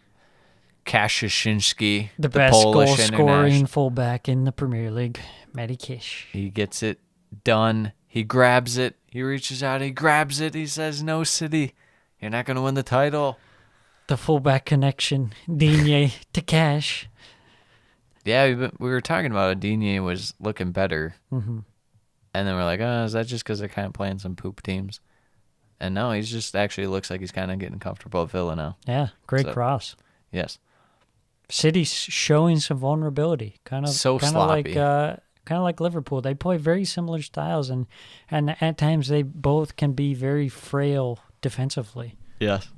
Speaker 1: Kaszyszynski,
Speaker 7: The best
Speaker 1: Polish
Speaker 7: goal-scoring
Speaker 1: international.
Speaker 7: fullback in the Premier League, Matty Cash.
Speaker 1: He gets it done. He grabs it. He reaches out. He grabs it. He says, "No, City, you're not going to win the title."
Speaker 7: The fullback connection, Digne to Cash.
Speaker 1: Yeah, we were talking about it. Digne was looking better.
Speaker 7: Mm-hmm.
Speaker 1: And then we're like, is that just because they're kind of playing some poop teams? And no, he's just actually looks like he's kind of getting comfortable at Villa now.
Speaker 7: Yeah, great
Speaker 1: So-
Speaker 7: cross.
Speaker 1: Yes.
Speaker 7: City's showing some vulnerability, kind of
Speaker 1: sloppy.
Speaker 7: kind of like Liverpool. They play very similar styles, and at times they both can be very frail defensively.
Speaker 1: Yes.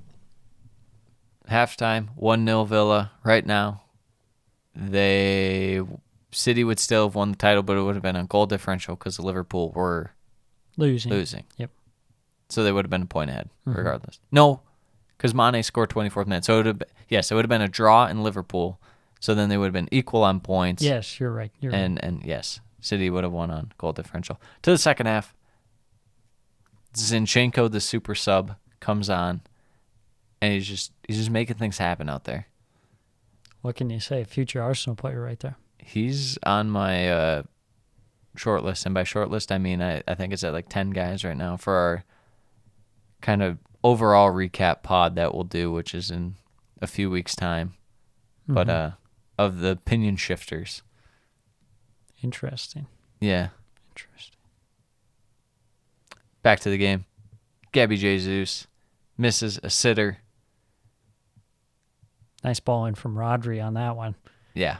Speaker 1: Halftime, 1-0 Villa. Right now, City would still have won the title, but it would have been a goal differential because Liverpool were losing.
Speaker 7: Yep.
Speaker 1: So they would have been a point ahead, regardless. No, because Mane scored 24th minute. So it would have been a draw in Liverpool. So then they would have been equal on points.
Speaker 7: Yes, you're right. You're right.
Speaker 1: And yes, City would have won on goal differential. To the second half, Zinchenko, the super sub, comes on, and he's just making things happen out there.
Speaker 7: What can you say? Future Arsenal player right there.
Speaker 1: He's on my short list, and by short list I mean I think it's at like 10 guys right now for our kind of overall recap pod that we'll do, which is in a few weeks' time. But of the opinion shifters.
Speaker 7: Interesting.
Speaker 1: Yeah.
Speaker 7: Interesting.
Speaker 1: Back to the game. Gabby Jesus misses a sitter.
Speaker 7: Nice ball in from Rodri on that one.
Speaker 1: Yeah.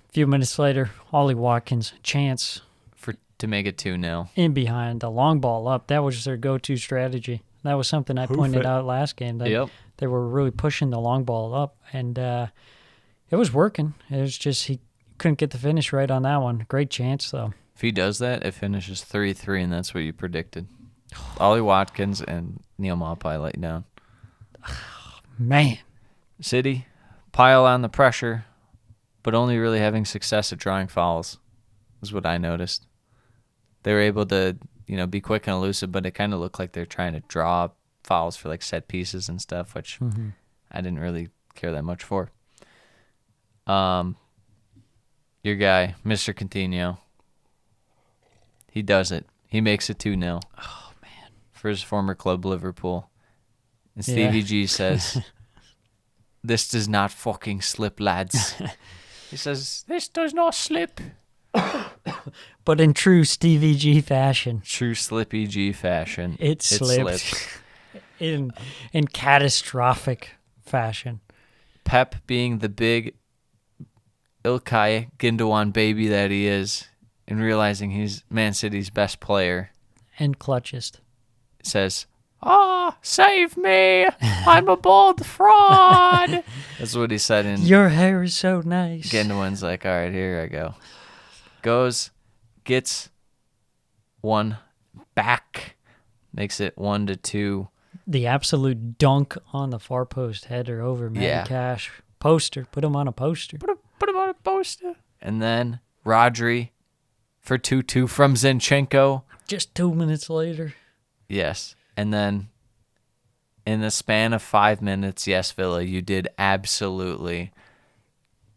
Speaker 7: A few minutes later, Ollie Watkins, chance
Speaker 1: To make it 2-0.
Speaker 7: in behind, the long ball up. That was their go-to strategy. That was something I pointed out last game. They were really pushing the long ball up, and it was working. It was just he couldn't get the finish right on that one. Great chance, though.
Speaker 1: If he does that, it finishes 3-3, and that's what you predicted. Ollie Watkins and Neil Maupay let you down.
Speaker 7: Man.
Speaker 1: City pile on the pressure, but only really having success at drawing fouls is what I noticed. They were able to, be quick and elusive, but it kind of looked like they're trying to draw fouls for like set pieces and stuff, which I didn't really care that much for. Your guy, Mr. Coutinho. He does it. He makes it 2-0.
Speaker 7: Oh, man.
Speaker 1: For his former club, Liverpool. And Stevie G says, "This does not fucking slip, lads." He says, "This does not slip."
Speaker 7: But in true Stevie G fashion.
Speaker 1: True Slippy G fashion.
Speaker 7: It slipped. in catastrophic fashion.
Speaker 1: Pep being the big Ilkay Gundogan baby that he is, and realizing he's Man City's best player,
Speaker 7: And clutchest.
Speaker 1: says, save me! I'm a bald fraud! That's what he said in...
Speaker 7: Your hair is so nice.
Speaker 1: Gundogan's like, all right, here I go. Goes, gets one back, makes it 1-2.
Speaker 7: The absolute dunk on the far post header over Matty Cash. Poster. Put him on a poster.
Speaker 1: Put him on a poster. And then Rodri for 2-2 from Zinchenko.
Speaker 7: Just 2 minutes later.
Speaker 1: Yes. And then in the span of 5 minutes, yes, Villa, you did absolutely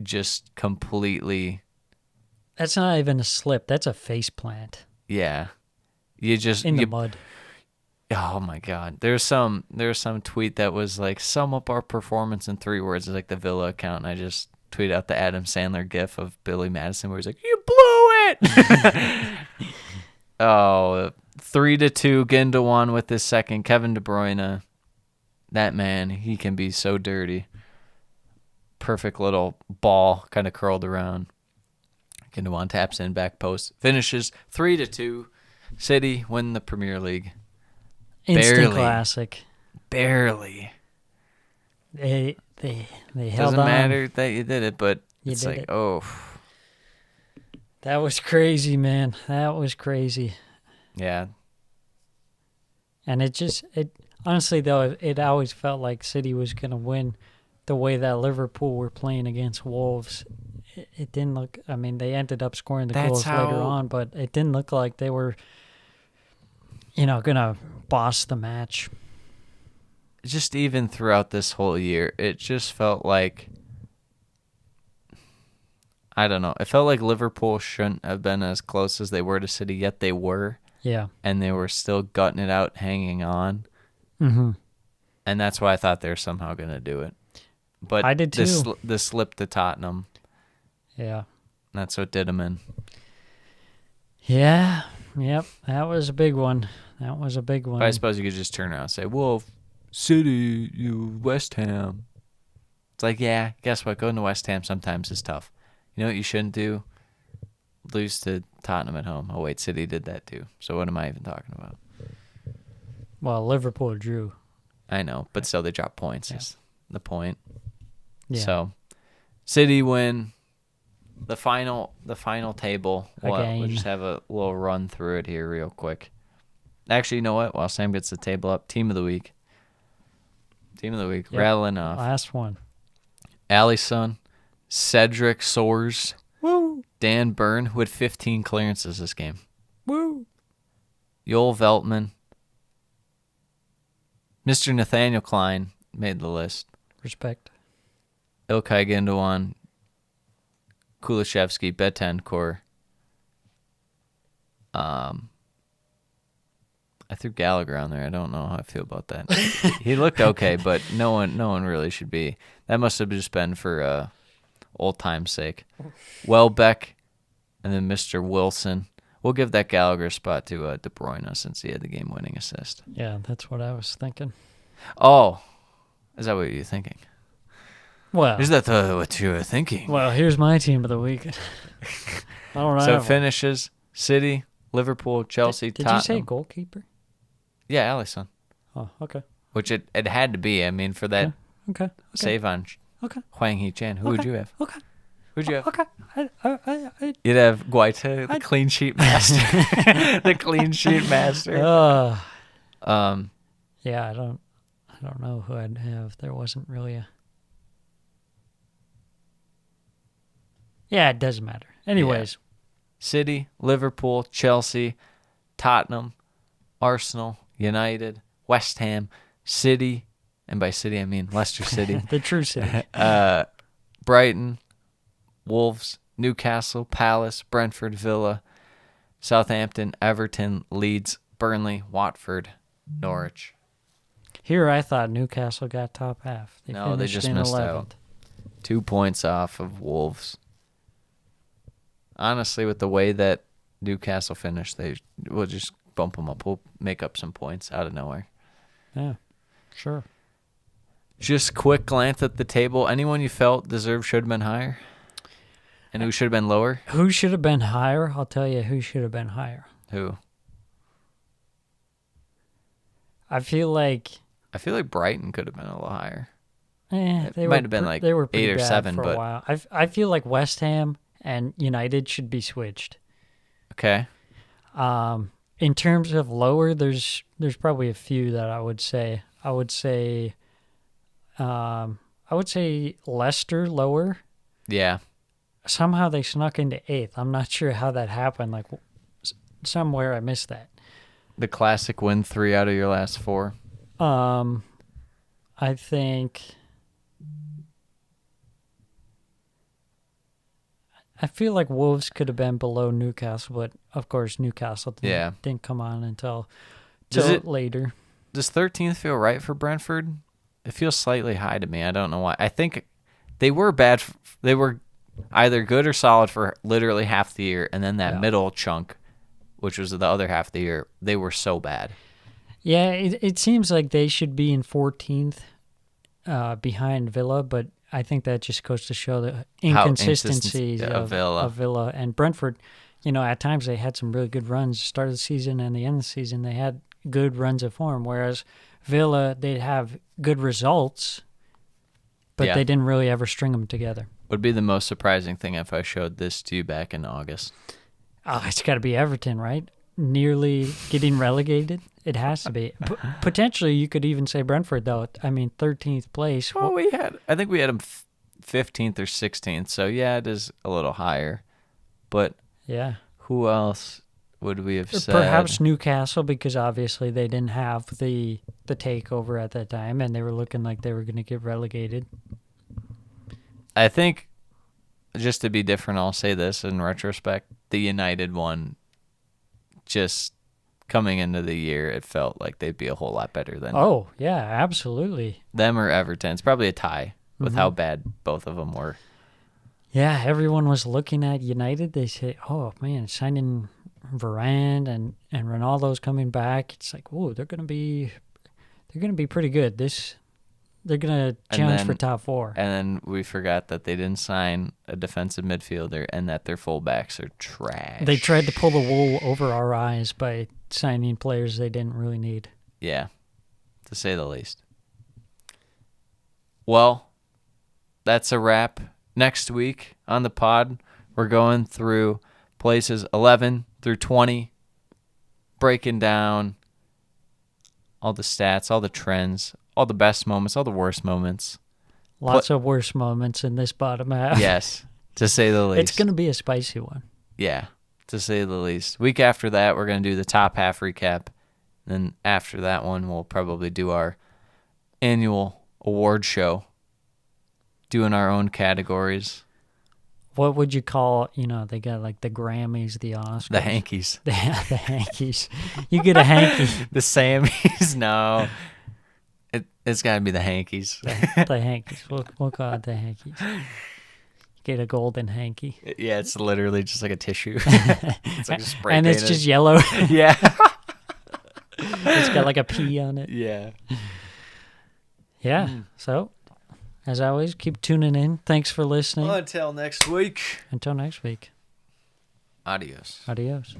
Speaker 1: just completely...
Speaker 7: That's not even a slip. That's a face plant.
Speaker 1: Yeah. You just...
Speaker 7: In the mud.
Speaker 1: Oh, my God. There's some tweet that was like, sum up our performance in 3 words, like the Villa account, and I just tweeted out the Adam Sandler gif of Billy Madison where he's like, you blew it! 3-2, Gundogan with his second. Kevin De Bruyne, that man, he can be so dirty. Perfect little ball, kind of curled around. Gundogan taps in, back post, finishes 3-2. City win the Premier League.
Speaker 7: Instant classic.
Speaker 1: Barely.
Speaker 7: They held
Speaker 1: Doesn't
Speaker 7: on.
Speaker 1: matter that you did it, but
Speaker 7: You
Speaker 1: it's
Speaker 7: did
Speaker 1: like,
Speaker 7: it.
Speaker 1: oh.
Speaker 7: That was crazy, man. That was crazy.
Speaker 1: Yeah.
Speaker 7: And it honestly, though, it always felt like City was going to win the way that Liverpool were playing against Wolves. It didn't look, I mean, they ended up scoring the goals later on, but it didn't look like they were, going to boss the match.
Speaker 1: Just even throughout this whole year, it just felt like, I don't know, it felt like Liverpool shouldn't have been as close as they were to City, yet they were.
Speaker 7: Yeah.
Speaker 1: And they were still gutting it out, hanging on.
Speaker 7: Mm-hmm.
Speaker 1: And that's why I thought they were somehow going to do it. But
Speaker 7: I did too.
Speaker 1: This slip to Tottenham.
Speaker 7: Yeah.
Speaker 1: That's what did them in.
Speaker 7: Yeah. Yep. That was a big one. But
Speaker 1: I suppose you could just turn around and say, well, City, you West Ham. It's like, yeah, guess what? Going to West Ham sometimes is tough. You know what you shouldn't do? Lose to Tottenham at home. Oh, wait, City did that too. So what am I even talking about?
Speaker 7: Well, Liverpool drew.
Speaker 1: I know, but still they dropped points.
Speaker 7: Yeah.
Speaker 1: Is the point.
Speaker 7: Yeah.
Speaker 1: So City win the final table. We'll
Speaker 7: Again.
Speaker 1: just have a little run through it here real quick. Actually, you know what? While Sam gets the table up, Team of the Week.
Speaker 7: Yep.
Speaker 1: Rattling off.
Speaker 7: Last one.
Speaker 1: Alisson, Cedric Soares,
Speaker 7: Woo!
Speaker 1: Dan Burn, who had 15 clearances this game.
Speaker 7: Woo!
Speaker 1: Joel Veltman, Mr. Nathaniel Klein made the list.
Speaker 7: Respect.
Speaker 1: Ilkay Gundogan, Kulishevsky, Betancourt. I threw Gallagher on there. I don't know how I feel about that. He looked okay, but no one really should be. That must have just been for old time's sake. Welbeck, and then Mr. Wilson. We'll give that Gallagher spot to De Bruyne since he had the game-winning assist.
Speaker 7: Yeah, that's what I was thinking.
Speaker 1: Oh, is that what you're thinking?
Speaker 7: Well,
Speaker 1: Is that what you were thinking?
Speaker 7: well, here's my team of the week. I don't know.
Speaker 1: So finishes City, Liverpool, Chelsea,
Speaker 7: Did
Speaker 1: Tottenham.
Speaker 7: you say goalkeeper?
Speaker 1: Yeah, Alisson.
Speaker 7: Oh, okay.
Speaker 1: Which it had to be. I mean, for that
Speaker 7: Okay.
Speaker 1: save on
Speaker 7: Okay.
Speaker 1: Huang Hee-chan. Who would you have?
Speaker 7: Okay.
Speaker 1: Who'd you have?
Speaker 7: Okay. I,
Speaker 1: You'd have Guaita, the clean sheet master. The clean sheet master.
Speaker 7: Yeah, I don't know who I'd have. There wasn't really a. Yeah, it doesn't matter. Anyways,
Speaker 1: City, Liverpool, Chelsea, Tottenham, Arsenal, United, West Ham, City, and by City I mean Leicester City,
Speaker 7: the true city.
Speaker 1: Brighton, Wolves, Newcastle, Palace, Brentford, Villa, Southampton, Everton, Leeds, Burnley, Watford, Norwich.
Speaker 7: Here I thought Newcastle got top half.
Speaker 1: No, they
Speaker 7: finished
Speaker 1: just
Speaker 7: in
Speaker 1: missed
Speaker 7: 11th.
Speaker 1: out. 2 points off of Wolves. Honestly, with the way that Newcastle finished, we'll just bump them up. We'll make up some points out of nowhere.
Speaker 7: Yeah, sure.
Speaker 1: Just quick glance at the table. Anyone you felt should have been higher? And who should have been lower?
Speaker 7: Who should have been higher? I'll tell you who should have been higher.
Speaker 1: Who?
Speaker 7: I feel like
Speaker 1: Brighton could have been a little higher.
Speaker 7: they
Speaker 1: might have been like
Speaker 7: they were pretty
Speaker 1: 8 or
Speaker 7: bad
Speaker 1: 7,
Speaker 7: for
Speaker 1: but
Speaker 7: a while. I feel like West Ham and United should be switched.
Speaker 1: okay.
Speaker 7: In terms of lower, there's probably a few that I would say. I would say Leicester lower.
Speaker 1: Yeah.
Speaker 7: Somehow they snuck into 8th. I'm not sure how that happened. Like somewhere I missed that.
Speaker 1: The classic win 3 out of your last 4.
Speaker 7: I feel like Wolves could have been below Newcastle, but of course Newcastle didn't come on until later.
Speaker 1: Does 13th feel right for Brentford? It feels slightly high to me. I don't know why. I think they were bad. They were either good or solid for literally half the year, and then that middle chunk, which was the other half of the year, they were so bad.
Speaker 7: Yeah, it seems like they should be in 14th behind Villa, but I think that just goes to show the inconsistencies of Villa and Brentford. At times they had some really good runs. Start of the season and the end of the season, they had good runs of form, whereas Villa, they'd have good results, but they didn't really ever string them together.
Speaker 1: Would be the most surprising thing if I showed this to you back in August.
Speaker 7: Oh, it's got to be Everton, right? Nearly getting relegated. It has to be. Potentially, you could even say Brentford, though. I mean, 13th place.
Speaker 1: Well, I think we had them 15th or 16th, so yeah, it is a little higher. But
Speaker 7: yeah,
Speaker 1: who else would we have said?
Speaker 7: Perhaps Newcastle, because obviously they didn't have the takeover at that time, and they were looking like they were going to get relegated.
Speaker 1: I think, just to be different, I'll say this in retrospect, the United one, just coming into the year, it felt like they'd be a whole lot better than
Speaker 7: Oh, yeah, absolutely.
Speaker 1: them or Everton. It's probably a tie with how bad both of them were.
Speaker 7: Yeah, everyone was looking at United. They say, oh, man, signing Varane and Ronaldo's coming back. It's like, whoa, they're gonna be pretty good. They're gonna challenge for top 4.
Speaker 1: And then we forgot that they didn't sign a defensive midfielder and that their fullbacks are trash.
Speaker 7: They tried to pull the wool over our eyes by signing players they didn't really need.
Speaker 1: Yeah, to say the least. Well, that's a wrap. Next week on the pod, we're going through places 11 through 20, breaking down all the stats, all the trends, all the best moments, all the worst moments.
Speaker 7: Lots of worst moments in this bottom half.
Speaker 1: Yes, to say the least.
Speaker 7: It's going to be a spicy one.
Speaker 1: Yeah, to say the least. Week after that, we're going to do the top half recap. Then after that one, we'll probably do our annual award show, doing our own categories.
Speaker 7: What would you call, they got like the Grammys, the Oscars.
Speaker 1: The hankies.
Speaker 7: The hankies. You get a hanky.
Speaker 1: The Sammies? No. It's got to be the hankies.
Speaker 7: The hankies. We'll call it the hankies. Get a golden hanky.
Speaker 1: Yeah, it's literally just like a tissue. It's like a spray
Speaker 7: and it's
Speaker 1: painted.
Speaker 7: just yellow.
Speaker 1: Yeah.
Speaker 7: It's got like a P on it.
Speaker 1: Yeah.
Speaker 7: Yeah. So, as always, keep tuning in. Thanks for listening.
Speaker 1: Until next week.
Speaker 7: Until next week.
Speaker 1: Adios.
Speaker 7: Adios.